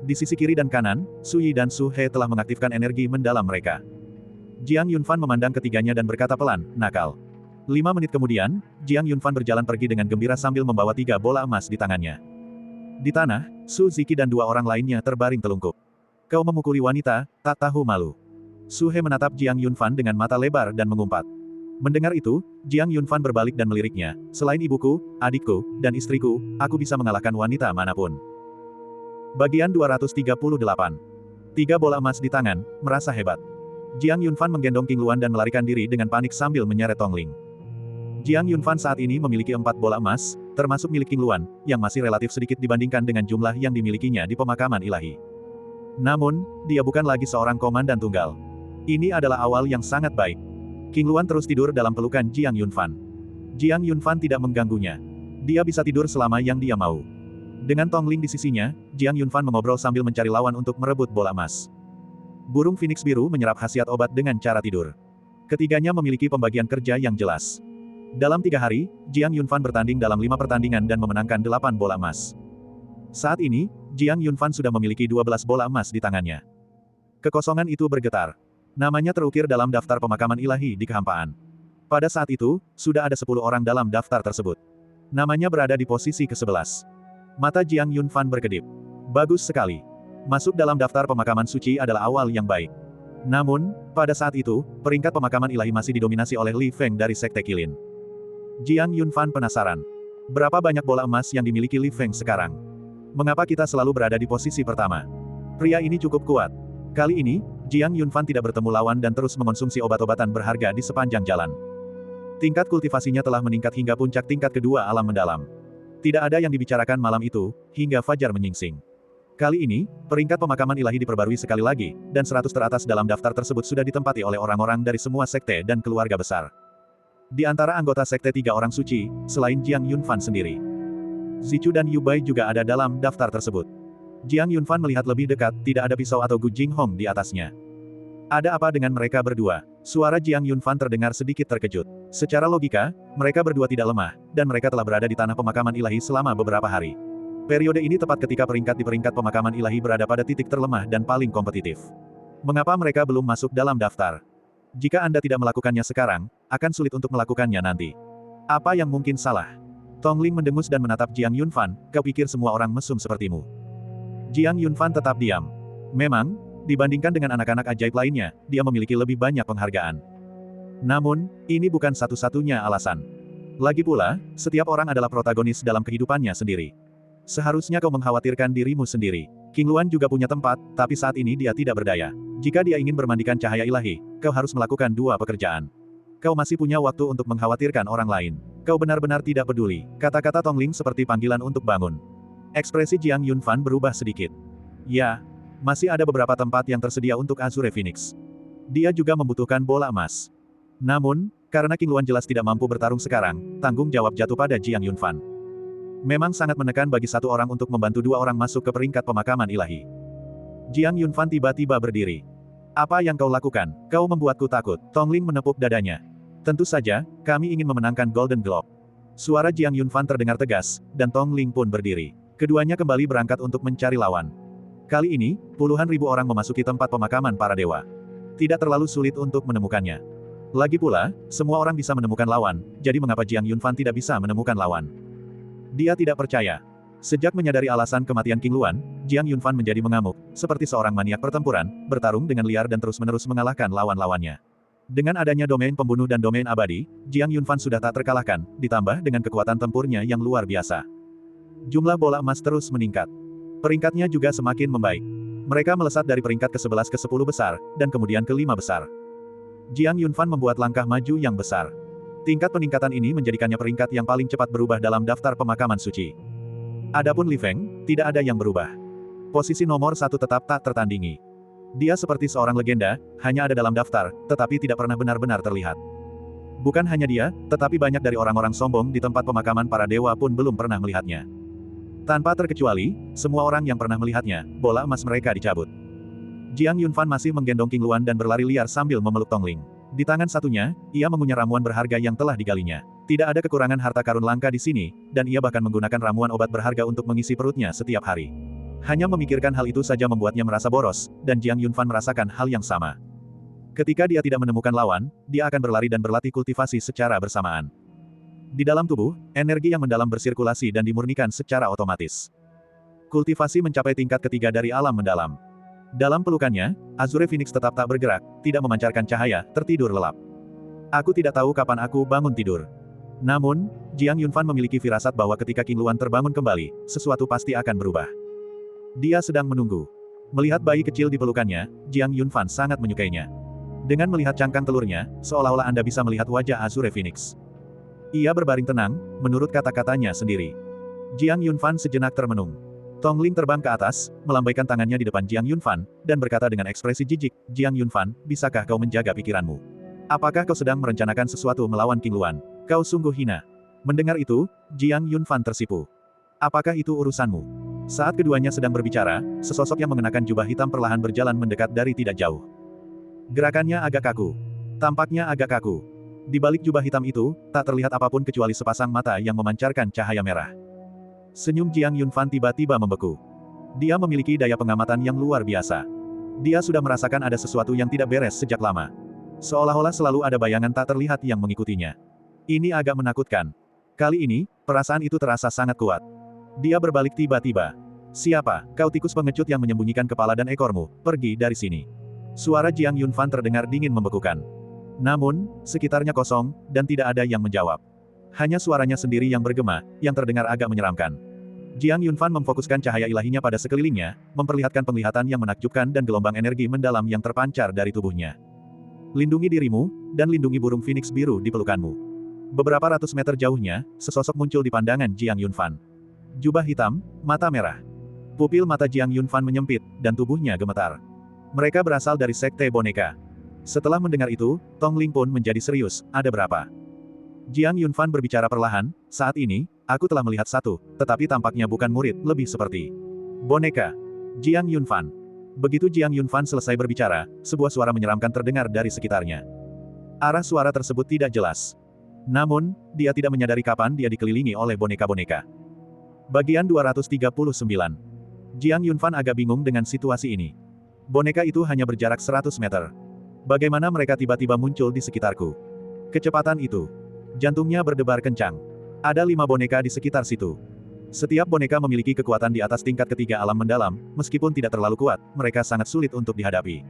Di sisi kiri dan kanan, Su Yi dan Su He telah mengaktifkan energi mendalam mereka. Jiang Yunfan memandang ketiganya dan berkata pelan, nakal. 5 menit kemudian, Jiang Yunfan berjalan pergi dengan gembira sambil membawa 3 bola emas di tangannya. Di tanah, Su Ziki dan 2 orang lainnya terbaring telungkup. Kau memukuli wanita, tak tahu malu. Su He menatap Jiang Yunfan dengan mata lebar dan mengumpat. Mendengar itu, Jiang Yunfan berbalik dan meliriknya, selain ibuku, adikku, dan istriku, aku bisa mengalahkan wanita manapun. Bagian 238. 3 bola emas di tangan, merasa hebat. Jiang Yunfan menggendong King Luan dan melarikan diri dengan panik sambil menyeret Tongling. Jiang Yunfan saat ini memiliki 4 bola emas, termasuk milik King Luan, yang masih relatif sedikit dibandingkan dengan jumlah yang dimilikinya di pemakaman ilahi. Namun, dia bukan lagi seorang komandan tunggal. Ini adalah awal yang sangat baik. King Luan terus tidur dalam pelukan Jiang Yunfan. Jiang Yunfan tidak mengganggunya. Dia bisa tidur selama yang dia mau. Dengan Tongling di sisinya, Jiang Yunfan mengobrol sambil mencari lawan untuk merebut bola emas. Burung Phoenix biru menyerap khasiat obat dengan cara tidur. Ketiganya memiliki pembagian kerja yang jelas. Dalam 3 hari, Jiang Yunfan bertanding dalam 5 pertandingan dan memenangkan 8 bola emas. Saat ini, Jiang Yunfan sudah memiliki 12 bola emas di tangannya. Kekosongan itu bergetar. Namanya terukir dalam daftar pemakaman ilahi di kehampaan. Pada saat itu, sudah ada 10 orang dalam daftar tersebut. Namanya berada di posisi ke-11. Mata Jiang Yunfan berkedip. Bagus sekali. Masuk dalam daftar pemakaman suci adalah awal yang baik. Namun, pada saat itu, peringkat pemakaman ilahi masih didominasi oleh Li Feng dari Sekte Qilin. Jiang Yunfan penasaran. Berapa banyak bola emas yang dimiliki Li Feng sekarang? Mengapa kita selalu berada di posisi pertama? Pria ini cukup kuat. Kali ini, Jiang Yunfan tidak bertemu lawan dan terus mengonsumsi obat-obatan berharga di sepanjang jalan. Tingkat kultivasinya telah meningkat hingga puncak tingkat kedua alam mendalam. Tidak ada yang dibicarakan malam itu, hingga fajar menyingsing. Kali ini, peringkat pemakaman ilahi diperbarui sekali lagi, dan 100 teratas dalam daftar tersebut sudah ditempati oleh orang-orang dari semua sekte dan keluarga besar. Di antara anggota sekte 3 orang suci, selain Jiang Yunfan sendiri, Zichu dan Yu Bai juga ada dalam daftar tersebut. Jiang Yunfan melihat lebih dekat, tidak ada pisau atau Gu Jinghong di atasnya. Ada apa dengan mereka berdua? Suara Jiang Yunfan terdengar sedikit terkejut. Secara logika, mereka berdua tidak lemah, dan mereka telah berada di tanah pemakaman ilahi selama beberapa hari. Periode ini tepat ketika peringkat di peringkat pemakaman ilahi berada pada titik terlemah dan paling kompetitif. Mengapa mereka belum masuk dalam daftar? Jika Anda tidak melakukannya sekarang, akan sulit untuk melakukannya nanti. Apa yang mungkin salah? Tongling mendengus dan menatap Jiang Yunfan, kau pikir semua orang mesum sepertimu. Jiang Yunfan tetap diam. Memang, dibandingkan dengan anak-anak ajaib lainnya, dia memiliki lebih banyak penghargaan. Namun, ini bukan satu-satunya alasan. Lagi pula, setiap orang adalah protagonis dalam kehidupannya sendiri. Seharusnya kau mengkhawatirkan dirimu sendiri. King Luan juga punya tempat, tapi saat ini dia tidak berdaya. Jika dia ingin bermandikan cahaya ilahi, kau harus melakukan dua pekerjaan. Kau masih punya waktu untuk mengkhawatirkan orang lain. Kau benar-benar tidak peduli. Kata-kata Tongling seperti panggilan untuk bangun. Ekspresi Jiang Yunfan berubah sedikit. Ya, masih ada beberapa tempat yang tersedia untuk Azure Phoenix. Dia juga membutuhkan bola emas. Namun, karena King Luan jelas tidak mampu bertarung sekarang, tanggung jawab jatuh pada Jiang Yunfan. Memang sangat menekan bagi satu orang untuk membantu dua orang masuk ke peringkat pemakaman ilahi. Jiang Yunfan tiba-tiba berdiri. Apa yang kau lakukan? Kau membuatku takut. Tongling menepuk dadanya. Tentu saja, kami ingin memenangkan Golden Globe. Suara Jiang Yunfan terdengar tegas, dan Tongling pun berdiri. Keduanya kembali berangkat untuk mencari lawan. Kali ini, puluhan ribu orang memasuki tempat pemakaman para dewa. Tidak terlalu sulit untuk menemukannya. Lagi pula, semua orang bisa menemukan lawan, jadi mengapa Jiang Yunfan tidak bisa menemukan lawan? Dia tidak percaya. Sejak menyadari alasan kematian King Luan, Jiang Yunfan menjadi mengamuk, seperti seorang maniak pertempuran, bertarung dengan liar dan terus-menerus mengalahkan lawan-lawannya. Dengan adanya domain pembunuh dan domain abadi, Jiang Yunfan sudah tak terkalahkan, ditambah dengan kekuatan tempurnya yang luar biasa. Jumlah bola emas terus meningkat. Peringkatnya juga semakin membaik. Mereka melesat dari peringkat ke-11 ke 10 besar, dan kemudian ke 5 besar. Jiang Yunfan membuat langkah maju yang besar. Tingkat peningkatan ini menjadikannya peringkat yang paling cepat berubah dalam daftar pemakaman suci. Adapun Li Feng, tidak ada yang berubah. Posisi nomor 1 tetap tak tertandingi. Dia seperti seorang legenda, hanya ada dalam daftar, tetapi tidak pernah benar-benar terlihat. Bukan hanya dia, tetapi banyak dari orang-orang sombong di tempat pemakaman para dewa pun belum pernah melihatnya. Tanpa terkecuali, semua orang yang pernah melihatnya, bola emas mereka dicabut. Jiang Yunfan masih menggendong King Luan dan berlari liar sambil memeluk Tongling. Di tangan satunya, ia mengunyah ramuan berharga yang telah digalinya. Tidak ada kekurangan harta karun langka di sini, dan ia bahkan menggunakan ramuan obat berharga untuk mengisi perutnya setiap hari. Hanya memikirkan hal itu saja membuatnya merasa boros, dan Jiang Yunfan merasakan hal yang sama. Ketika dia tidak menemukan lawan, dia akan berlari dan berlatih kultivasi secara bersamaan. Di dalam tubuh, energi yang mendalam bersirkulasi dan dimurnikan secara otomatis. Kultivasi mencapai tingkat ketiga dari alam mendalam. Dalam pelukannya, Azure Phoenix tetap tak bergerak, tidak memancarkan cahaya, tertidur lelap. Aku tidak tahu kapan aku bangun tidur. Namun, Jiang Yunfan memiliki firasat bahwa ketika King Luan terbangun kembali, sesuatu pasti akan berubah. Dia sedang menunggu. Melihat bayi kecil di pelukannya, Jiang Yunfan sangat menyukainya. Dengan melihat cangkang telurnya, seolah-olah Anda bisa melihat wajah Azure Phoenix. Ia berbaring tenang, menurut kata-katanya sendiri. Jiang Yunfan sejenak termenung. Tongling terbang ke atas, melambaikan tangannya di depan Jiang Yunfan, dan berkata dengan ekspresi jijik, Jiang Yunfan, bisakah kau menjaga pikiranmu? Apakah kau sedang merencanakan sesuatu melawan King Luan? Kau sungguh hina. Mendengar itu, Jiang Yunfan tersipu. Apakah itu urusanmu? Saat keduanya sedang berbicara, sesosok yang mengenakan jubah hitam perlahan berjalan mendekat dari tidak jauh. Gerakannya agak kaku. Tampaknya agak kaku. Di balik jubah hitam itu, tak terlihat apapun kecuali sepasang mata yang memancarkan cahaya merah. Senyum Jiang Yunfan tiba-tiba membeku. Dia memiliki daya pengamatan yang luar biasa. Dia sudah merasakan ada sesuatu yang tidak beres sejak lama. Seolah-olah selalu ada bayangan tak terlihat yang mengikutinya. Ini agak menakutkan. Kali ini, perasaan itu terasa sangat kuat. Dia berbalik tiba-tiba. Siapa, kau tikus pengecut yang menyembunyikan kepala dan ekormu, pergi dari sini. Suara Jiang Yunfan terdengar dingin membekukan. Namun, sekitarnya kosong, dan tidak ada yang menjawab. Hanya suaranya sendiri yang bergema, yang terdengar agak menyeramkan. Jiang Yunfan memfokuskan cahaya ilahinya pada sekelilingnya, memperlihatkan penglihatan yang menakjubkan dan gelombang energi mendalam yang terpancar dari tubuhnya. Lindungi dirimu, dan lindungi burung Phoenix biru di pelukanmu. Beberapa ratus meter jauhnya, sesosok muncul di pandangan Jiang Yunfan. Jubah hitam, mata merah. Pupil mata Jiang Yunfan menyempit, dan tubuhnya gemetar. Mereka berasal dari Sekte Boneka. Setelah mendengar itu, Tongling pun menjadi serius, ada berapa? Jiang Yunfan berbicara perlahan, saat ini, aku telah melihat satu, tetapi tampaknya bukan murid, lebih seperti boneka. Jiang Yunfan. Begitu Jiang Yunfan selesai berbicara, sebuah suara menyeramkan terdengar dari sekitarnya. Arah suara tersebut tidak jelas. Namun, dia tidak menyadari kapan dia dikelilingi oleh boneka-boneka. Bagian 239. Jiang Yunfan agak bingung dengan situasi ini. Boneka itu hanya berjarak 100 meter. Bagaimana mereka tiba-tiba muncul di sekitarku? Kecepatan itu. Jantungnya berdebar kencang. Ada 5 boneka di sekitar situ. Setiap boneka memiliki kekuatan di atas tingkat ketiga alam mendalam, meskipun tidak terlalu kuat, mereka sangat sulit untuk dihadapi.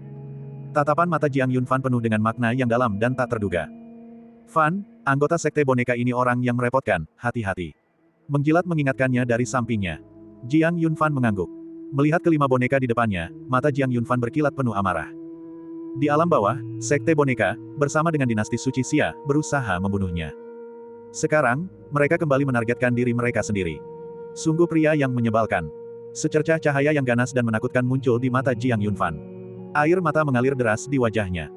Tatapan mata Jiang Yunfan penuh dengan makna yang dalam dan tak terduga. Fan, anggota sekte boneka ini orang yang merepotkan, hati-hati. Mengjilat mengingatkannya dari sampingnya. Jiang Yunfan mengangguk. Melihat kelima boneka di depannya, mata Jiang Yunfan berkilat penuh amarah. Di alam bawah, sekte boneka, bersama dengan dinasti suci Xia, berusaha membunuhnya. Sekarang, mereka kembali menargetkan diri mereka sendiri. Sungguh pria yang menyebalkan. Secercah cahaya yang ganas dan menakutkan muncul di mata Jiang Yunfan. Air mata mengalir deras di wajahnya.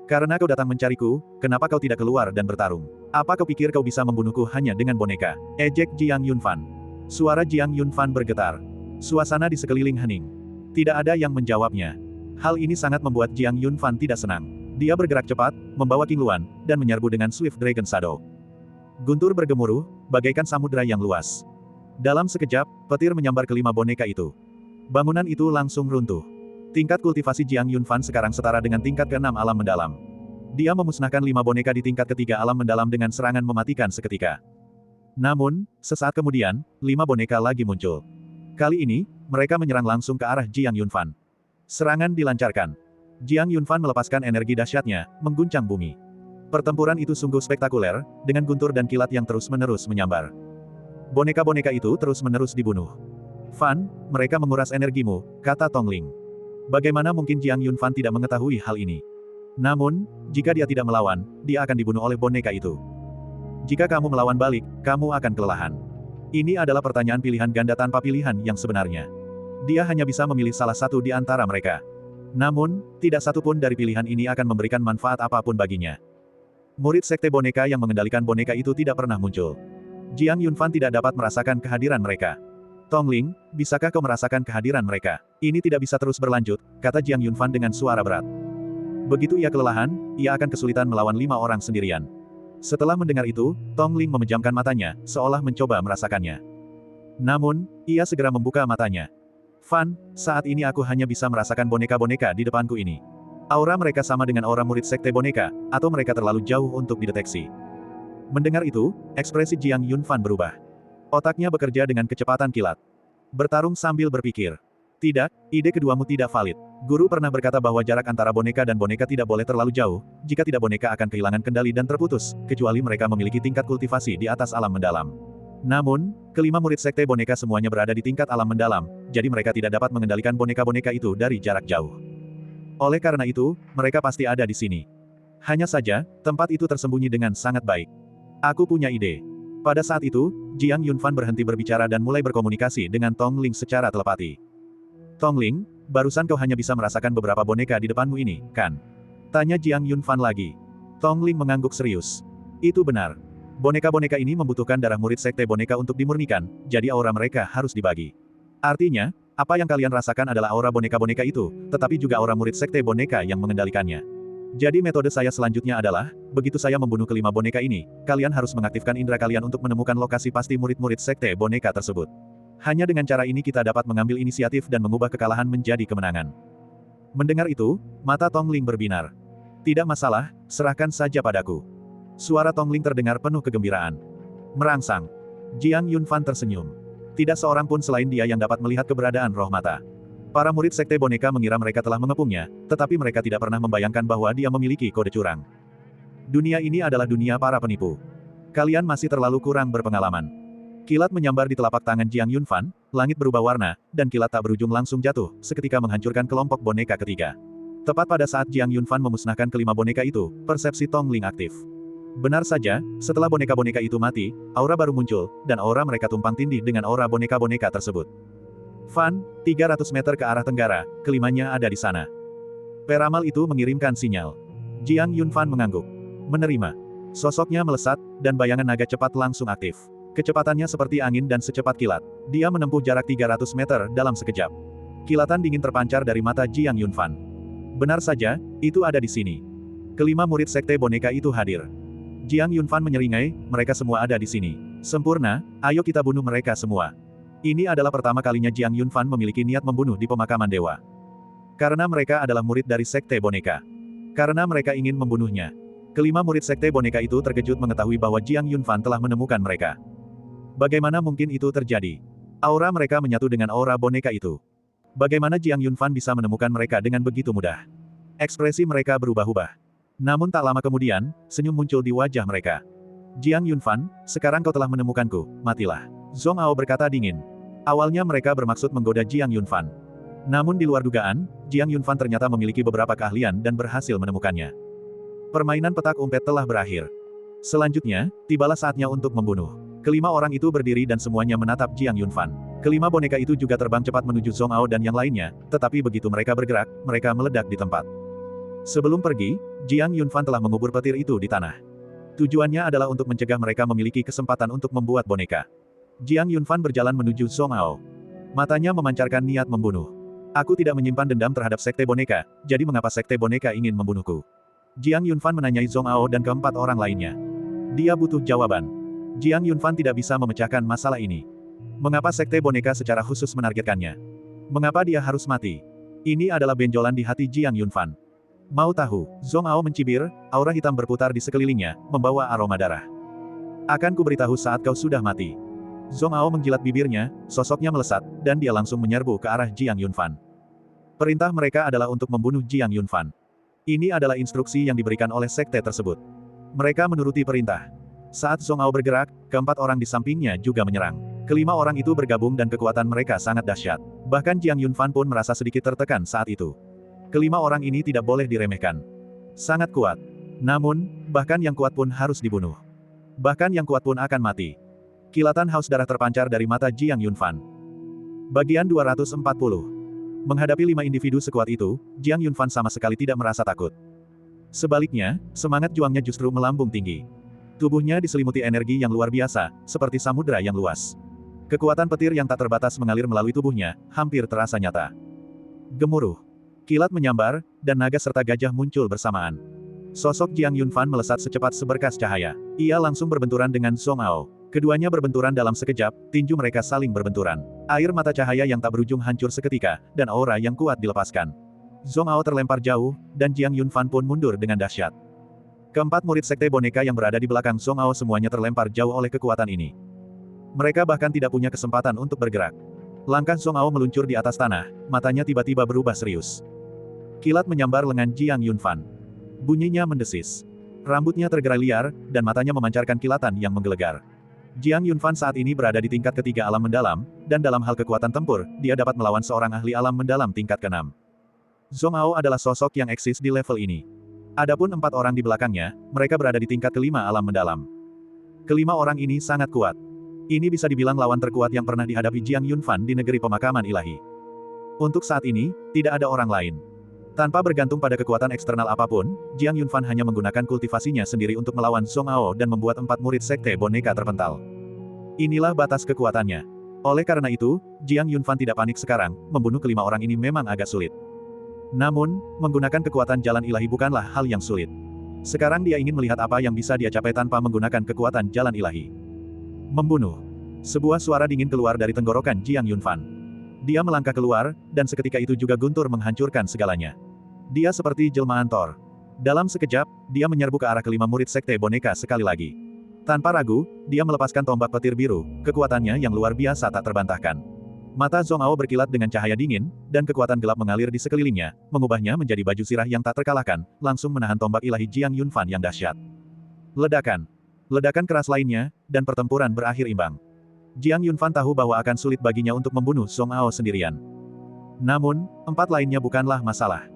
Karena kau datang mencariku, kenapa kau tidak keluar dan bertarung? Apa kau pikir kau bisa membunuhku hanya dengan boneka? Ejek Jiang Yunfan. Suara Jiang Yunfan bergetar. Suasana di sekeliling hening. Tidak ada yang menjawabnya. Hal ini sangat membuat Jiang Yunfan tidak senang. Dia bergerak cepat, membawa King Luan, dan menyerbu dengan Swift Dragon Shadow. Guntur bergemuruh, bagaikan samudra yang luas. Dalam sekejap, petir menyambar kelima boneka itu. Bangunan itu langsung runtuh. Tingkat kultivasi Jiang Yunfan sekarang setara dengan tingkat ke-6 alam mendalam. Dia memusnahkan 5 boneka di tingkat ketiga alam mendalam dengan serangan mematikan seketika. Namun, sesaat kemudian, 5 boneka lagi muncul. Kali ini, mereka menyerang langsung ke arah Jiang Yunfan. Serangan dilancarkan. Jiang Yunfan melepaskan energi dahsyatnya, mengguncang bumi. Pertempuran itu sungguh spektakuler, dengan guntur dan kilat yang terus-menerus menyambar. Boneka-boneka itu terus-menerus dibunuh. Fan, mereka menguras energimu, kata Tongling. Bagaimana mungkin Jiang Yunfan tidak mengetahui hal ini? Namun, jika dia tidak melawan, dia akan dibunuh oleh boneka itu. Jika kamu melawan balik, kamu akan kelelahan. Ini adalah pertanyaan pilihan ganda tanpa pilihan yang sebenarnya. Dia hanya bisa memilih salah satu di antara mereka. Namun, tidak satu pun dari pilihan ini akan memberikan manfaat apapun baginya. Murid sekte boneka yang mengendalikan boneka itu tidak pernah muncul. Jiang Yunfan tidak dapat merasakan kehadiran mereka. Tongling, bisakah kau merasakan kehadiran mereka? Ini tidak bisa terus berlanjut, kata Jiang Yunfan dengan suara berat. Begitu ia kelelahan, ia akan kesulitan melawan 5 orang sendirian. Setelah mendengar itu, Tongling memejamkan matanya, seolah mencoba merasakannya. Namun, ia segera membuka matanya. Fan, saat ini aku hanya bisa merasakan boneka-boneka di depanku ini. Aura mereka sama dengan aura murid sekte boneka, atau mereka terlalu jauh untuk dideteksi. Mendengar itu, ekspresi Jiang Yunfan berubah. Otaknya bekerja dengan kecepatan kilat. Bertarung sambil berpikir. Tidak, ide keduamu tidak valid. Guru pernah berkata bahwa jarak antara boneka dan boneka tidak boleh terlalu jauh, jika tidak boneka akan kehilangan kendali dan terputus, kecuali mereka memiliki tingkat kultivasi di atas alam mendalam. Namun, kelima murid sekte boneka semuanya berada di tingkat alam mendalam, jadi mereka tidak dapat mengendalikan boneka-boneka itu dari jarak jauh. Oleh karena itu, mereka pasti ada di sini. Hanya saja, tempat itu tersembunyi dengan sangat baik. Aku punya ide. Pada saat itu, Jiang Yunfan berhenti berbicara dan mulai berkomunikasi dengan Tongling secara telepati. Tongling, barusan kau hanya bisa merasakan beberapa boneka di depanmu ini, kan? Tanya Jiang Yunfan lagi. Tongling mengangguk serius. Itu benar. Boneka-boneka ini membutuhkan darah murid sekte boneka untuk dimurnikan, jadi aura mereka harus dibagi. Artinya, apa yang kalian rasakan adalah aura boneka-boneka itu, tetapi juga aura murid sekte boneka yang mengendalikannya. Jadi metode saya selanjutnya adalah, begitu saya membunuh kelima boneka ini, kalian harus mengaktifkan indera kalian untuk menemukan lokasi pasti murid-murid sekte boneka tersebut. Hanya dengan cara ini kita dapat mengambil inisiatif dan mengubah kekalahan menjadi kemenangan. Mendengar itu, mata Tongling berbinar. Tidak masalah, serahkan saja padaku. Suara Tongling terdengar penuh kegembiraan. Merangsang. Jiang Yunfan tersenyum. Tidak seorang pun selain dia yang dapat melihat keberadaan roh mata. Para murid sekte boneka mengira mereka telah mengepungnya, tetapi mereka tidak pernah membayangkan bahwa dia memiliki kode curang. Dunia ini adalah dunia para penipu. Kalian masih terlalu kurang berpengalaman. Kilat menyambar di telapak tangan Jiang Yunfan, langit berubah warna, dan kilat tak berujung langsung jatuh, seketika menghancurkan kelompok boneka ketiga. Tepat pada saat Jiang Yunfan memusnahkan kelima boneka itu, persepsi Tongling aktif. Benar saja, setelah boneka-boneka itu mati, aura baru muncul, dan aura mereka tumpang tindih dengan aura boneka-boneka tersebut. Fan, 300 meter ke arah tenggara, kelimanya ada di sana. Peramal itu mengirimkan sinyal. Jiang Yunfan mengangguk. Menerima. Sosoknya melesat, dan bayangan naga cepat langsung aktif. Kecepatannya seperti angin dan secepat kilat. Dia menempuh jarak 300 meter dalam sekejap. Kilatan dingin terpancar dari mata Jiang Yunfan. Benar saja, itu ada di sini. Kelima murid sekte boneka itu hadir. Jiang Yunfan menyeringai, mereka semua ada di sini. Sempurna, ayo kita bunuh mereka semua. Ini adalah pertama kalinya Jiang Yunfan memiliki niat membunuh di pemakaman dewa. Karena mereka adalah murid dari sekte boneka. Karena mereka ingin membunuhnya. Kelima murid sekte boneka itu terkejut mengetahui bahwa Jiang Yunfan telah menemukan mereka. Bagaimana mungkin itu terjadi? Aura mereka menyatu dengan aura boneka itu. Bagaimana Jiang Yunfan bisa menemukan mereka dengan begitu mudah? Ekspresi mereka berubah-ubah. Namun tak lama kemudian, senyum muncul di wajah mereka. Jiang Yunfan, sekarang kau telah menemukanku, matilah. Zhong Ao berkata dingin. Awalnya mereka bermaksud menggoda Jiang Yunfan. Namun di luar dugaan, Jiang Yunfan ternyata memiliki beberapa keahlian dan berhasil menemukannya. Permainan petak umpet telah berakhir. Selanjutnya, tibalah saatnya untuk membunuh. Kelima orang itu berdiri dan semuanya menatap Jiang Yunfan. Kelima boneka itu juga terbang cepat menuju Zhong Ao dan yang lainnya, tetapi begitu mereka bergerak, mereka meledak di tempat. Sebelum pergi, Jiang Yunfan telah mengubur petir itu di tanah. Tujuannya adalah untuk mencegah mereka memiliki kesempatan untuk membuat boneka. Jiang Yunfan berjalan menuju Zhong Ao. Matanya memancarkan niat membunuh. Aku tidak menyimpan dendam terhadap sekte boneka, jadi mengapa sekte boneka ingin membunuhku? Jiang Yunfan menanyai Zhong Ao dan keempat orang lainnya. Dia butuh jawaban. Jiang Yunfan tidak bisa memecahkan masalah ini. Mengapa sekte boneka secara khusus menargetkannya? Mengapa dia harus mati? Ini adalah benjolan di hati Jiang Yunfan. Mau tahu? Zhong Ao mencibir, aura hitam berputar di sekelilingnya, membawa aroma darah. Akan kuberitahu saat kau sudah mati. Zhong Ao menjilat bibirnya, sosoknya melesat, dan dia langsung menyerbu ke arah Jiang Yunfan. Perintah mereka adalah untuk membunuh Jiang Yunfan. Ini adalah instruksi yang diberikan oleh sekte tersebut. Mereka menuruti perintah. Saat Zhong Ao bergerak, keempat orang di sampingnya juga menyerang. Kelima orang itu bergabung dan kekuatan mereka sangat dahsyat. Bahkan Jiang Yunfan pun merasa sedikit tertekan saat itu. Kelima orang ini tidak boleh diremehkan. Sangat kuat. Namun, bahkan yang kuat pun harus dibunuh. Bahkan yang kuat pun akan mati. Kilatan haus darah terpancar dari mata Jiang Yunfan. Bagian 240. Menghadapi 5 individu sekuat itu, Jiang Yunfan sama sekali tidak merasa takut. Sebaliknya, semangat juangnya justru melambung tinggi. Tubuhnya diselimuti energi yang luar biasa, seperti samudera yang luas. Kekuatan petir yang tak terbatas mengalir melalui tubuhnya, hampir terasa nyata. Gemuruh. Kilat menyambar, dan naga serta gajah muncul bersamaan. Sosok Jiang Yunfan melesat secepat seberkas cahaya. Ia langsung berbenturan dengan Zhong Ao. Keduanya berbenturan dalam sekejap, tinju mereka saling berbenturan. Air mata cahaya yang tak berujung hancur seketika, dan aura yang kuat dilepaskan. Zhong Ao terlempar jauh, dan Jiang Yunfan pun mundur dengan dahsyat. Keempat murid sekte boneka yang berada di belakang Zhong Ao semuanya terlempar jauh oleh kekuatan ini. Mereka bahkan tidak punya kesempatan untuk bergerak. Langkah Zhong Ao meluncur di atas tanah, matanya tiba-tiba berubah serius. Kilat menyambar lengan Jiang Yunfan. Bunyinya mendesis. Rambutnya tergerai liar, dan matanya memancarkan kilatan yang menggelegar. Jiang Yunfan saat ini berada di tingkat ketiga alam mendalam, dan dalam hal kekuatan tempur, dia dapat melawan seorang ahli alam mendalam tingkat ke-6. Zhong Ao adalah sosok yang eksis di level ini. Adapun 4 orang di belakangnya, mereka berada di tingkat ke-5 alam mendalam. Kelima orang ini sangat kuat. Ini bisa dibilang lawan terkuat yang pernah dihadapi Jiang Yunfan di negeri pemakaman ilahi. Untuk saat ini, tidak ada orang lain. Tanpa bergantung pada kekuatan eksternal apapun, Jiang Yunfan hanya menggunakan kultivasinya sendiri untuk melawan Zhong Ao dan membuat 4 murid sekte boneka terpental. Inilah batas kekuatannya. Oleh karena itu, Jiang Yunfan tidak panik sekarang, membunuh kelima orang ini memang agak sulit. Namun, menggunakan kekuatan jalan ilahi bukanlah hal yang sulit. Sekarang dia ingin melihat apa yang bisa dia capai tanpa menggunakan kekuatan jalan ilahi. Membunuh. Sebuah suara dingin keluar dari tenggorokan Jiang Yunfan. Dia melangkah keluar, dan seketika itu juga guntur menghancurkan segalanya. Dia seperti jelmaan Thor. Dalam sekejap, dia menyerbu ke arah kelima murid sekte boneka sekali lagi. Tanpa ragu, dia melepaskan tombak petir biru, kekuatannya yang luar biasa tak terbantahkan. Mata Zhong Ao berkilat dengan cahaya dingin, dan kekuatan gelap mengalir di sekelilingnya, mengubahnya menjadi baju sirah yang tak terkalahkan, langsung menahan tombak ilahi Jiang Yunfan yang dahsyat. Ledakan. Ledakan keras lainnya, dan pertempuran berakhir imbang. Jiang Yunfan tahu bahwa akan sulit baginya untuk membunuh Zhong Ao sendirian. Namun, 4 lainnya bukanlah masalah.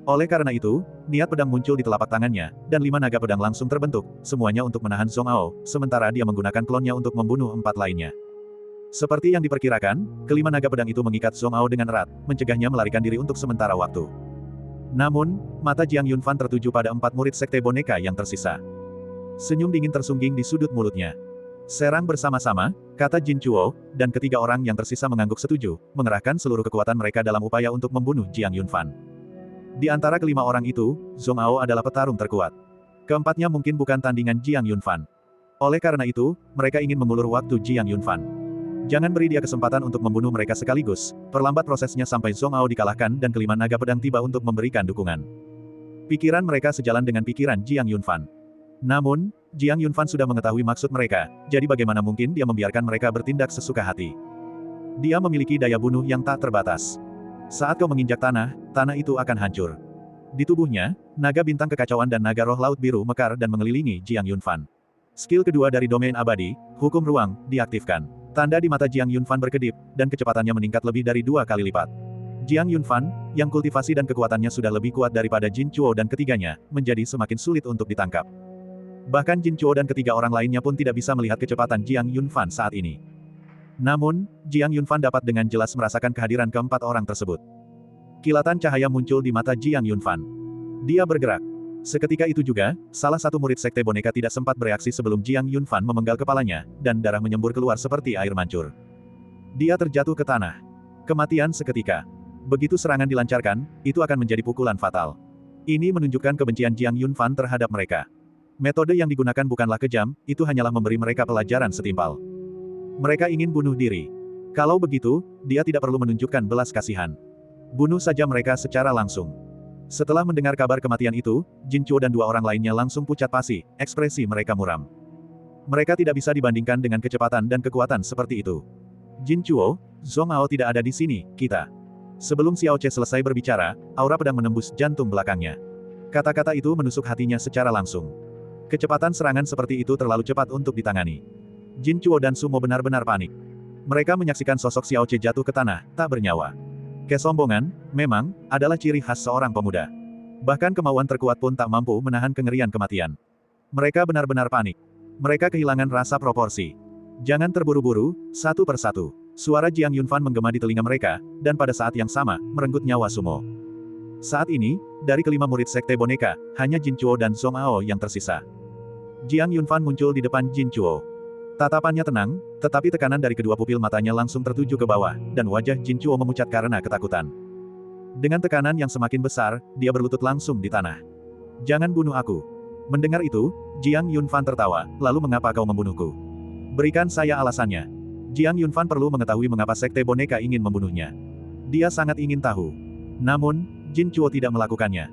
Oleh karena itu, niat pedang muncul di telapak tangannya, dan 5 naga pedang langsung terbentuk, semuanya untuk menahan Zhong Ao, sementara dia menggunakan klonnya untuk membunuh 4 lainnya. Seperti yang diperkirakan, kelima naga pedang itu mengikat Zhong Ao dengan erat, mencegahnya melarikan diri untuk sementara waktu. Namun, mata Jiang Yunfan tertuju pada 4 murid sekte boneka yang tersisa. Senyum dingin tersungging di sudut mulutnya. Serang bersama-sama, kata Jin Chuo, dan ketiga orang yang tersisa mengangguk setuju, mengerahkan seluruh kekuatan mereka dalam upaya untuk membunuh Jiang Yunfan. Di antara kelima orang itu, Zhong Ao adalah petarung terkuat. Keempatnya mungkin bukan tandingan Jiang Yunfan. Oleh karena itu, mereka ingin mengulur waktu Jiang Yunfan. Jangan beri dia kesempatan untuk membunuh mereka sekaligus, perlambat prosesnya sampai Zhong Ao dikalahkan dan kelima naga pedang tiba untuk memberikan dukungan. Pikiran mereka sejalan dengan pikiran Jiang Yunfan. Namun, Jiang Yunfan sudah mengetahui maksud mereka, jadi bagaimana mungkin dia membiarkan mereka bertindak sesuka hati. Dia memiliki daya bunuh yang tak terbatas. Saat kau menginjak tanah, tanah itu akan hancur. Di tubuhnya, naga bintang kekacauan dan naga roh laut biru mekar dan mengelilingi Jiang Yunfan. Skill kedua dari domain abadi, hukum ruang, diaktifkan. Tanda di mata Jiang Yunfan berkedip, dan kecepatannya meningkat lebih dari 2 kali lipat. Jiang Yunfan, yang kultivasi dan kekuatannya sudah lebih kuat daripada Jin Chuo dan ketiganya, menjadi semakin sulit untuk ditangkap. Bahkan Jin Chuo dan ketiga orang lainnya pun tidak bisa melihat kecepatan Jiang Yunfan saat ini. Namun, Jiang Yunfan dapat dengan jelas merasakan kehadiran keempat orang tersebut. Kilatan cahaya muncul di mata Jiang Yunfan. Dia bergerak. Seketika itu juga, salah satu murid sekte boneka tidak sempat bereaksi sebelum Jiang Yunfan memenggal kepalanya, dan darah menyembur keluar seperti air mancur. Dia terjatuh ke tanah. Kematian seketika. Begitu serangan dilancarkan, itu akan menjadi pukulan fatal. Ini menunjukkan kebencian Jiang Yunfan terhadap mereka. Metode yang digunakan bukanlah kejam, itu hanyalah memberi mereka pelajaran setimpal. Mereka ingin bunuh diri. Kalau begitu, dia tidak perlu menunjukkan belas kasihan. Bunuh saja mereka secara langsung. Setelah mendengar kabar kematian itu, Jin Chuo dan 2 orang lainnya langsung pucat pasi, ekspresi mereka muram. Mereka tidak bisa dibandingkan dengan kecepatan dan kekuatan seperti itu. Jin Chuo, Zhong Ao tidak ada di sini, kita. Sebelum Xiao Che selesai berbicara, aura pedang menembus jantung belakangnya. Kata-kata itu menusuk hatinya secara langsung. Kecepatan serangan seperti itu terlalu cepat untuk ditangani. Jin Chuo dan Sumo benar-benar panik. Mereka menyaksikan sosok Xiao Che jatuh ke tanah, tak bernyawa. Kesombongan, memang, adalah ciri khas seorang pemuda. Bahkan kemauan terkuat pun tak mampu menahan kengerian kematian. Mereka benar-benar panik. Mereka kehilangan rasa proporsi. Jangan terburu-buru, satu persatu. Suara Jiang Yunfan menggema di telinga mereka, dan pada saat yang sama, merenggut nyawa Sumo. Saat ini, dari kelima murid sekte boneka, hanya Jin Chuo dan Zhong Ao yang tersisa. Jiang Yunfan muncul di depan Jin Chuo. Tatapannya tenang, tetapi tekanan dari kedua pupil matanya langsung tertuju ke bawah, dan wajah Jin Chuo memucat karena ketakutan. Dengan tekanan yang semakin besar, dia berlutut langsung di tanah. Jangan bunuh aku. Mendengar itu, Jiang Yunfan tertawa, lalu mengapa kau membunuhku? Berikan saya alasannya. Jiang Yunfan perlu mengetahui mengapa sekte boneka ingin membunuhnya. Dia sangat ingin tahu. Namun, Jin Chuo tidak melakukannya.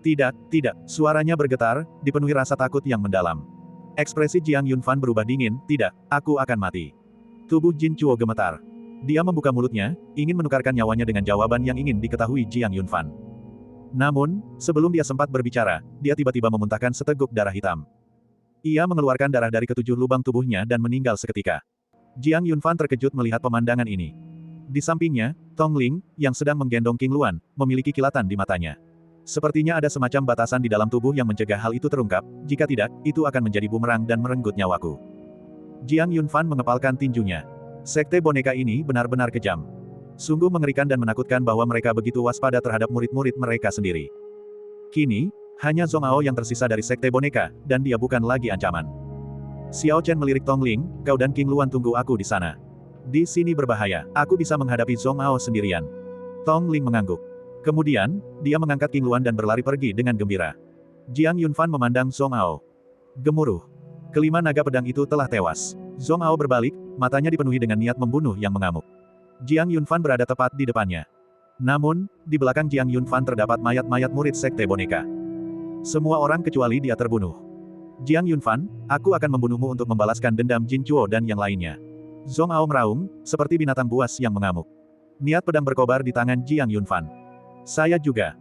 Tidak, tidak, suaranya bergetar, dipenuhi rasa takut yang mendalam. Ekspresi Jiang Yunfan berubah dingin, tidak, aku akan mati. Tubuh Jin Chuo gemetar. Dia membuka mulutnya, ingin menukarkan nyawanya dengan jawaban yang ingin diketahui Jiang Yunfan. Namun, sebelum dia sempat berbicara, dia tiba-tiba memuntahkan seteguk darah hitam. Ia mengeluarkan darah dari ketujuh lubang tubuhnya dan meninggal seketika. Jiang Yunfan terkejut melihat pemandangan ini. Di sampingnya, Tong Ling, yang sedang menggendong King Luan, memiliki kilatan di matanya. Sepertinya ada semacam batasan di dalam tubuh yang mencegah hal itu terungkap, jika tidak, itu akan menjadi bumerang dan merenggut nyawaku. Jiang Yunfan mengepalkan tinjunya. Sekte boneka ini benar-benar kejam. Sungguh mengerikan dan menakutkan bahwa mereka begitu waspada terhadap murid-murid mereka sendiri. Kini, hanya Zhong Ao yang tersisa dari sekte boneka, dan dia bukan lagi ancaman. Xiao Chen melirik Tong Ling, kau dan King Luan tunggu aku di sana. Di sini berbahaya, aku bisa menghadapi Zhong Ao sendirian. Tong Ling mengangguk. Kemudian, dia mengangkat King Luan dan berlari pergi dengan gembira. Jiang Yunfan memandang Zhong Ao. Gemuruh. Kelima naga pedang itu telah tewas. Zhong Ao berbalik, matanya dipenuhi dengan niat membunuh yang mengamuk. Jiang Yunfan berada tepat di depannya. Namun, di belakang Jiang Yunfan terdapat mayat-mayat murid sekte boneka. Semua orang kecuali dia terbunuh. Jiang Yunfan, aku akan membunuhmu untuk membalaskan dendam Jin Chuo dan yang lainnya. Zhong Ao meraung, seperti binatang buas yang mengamuk. Niat pedang berkobar di tangan Jiang Yunfan. Saya juga.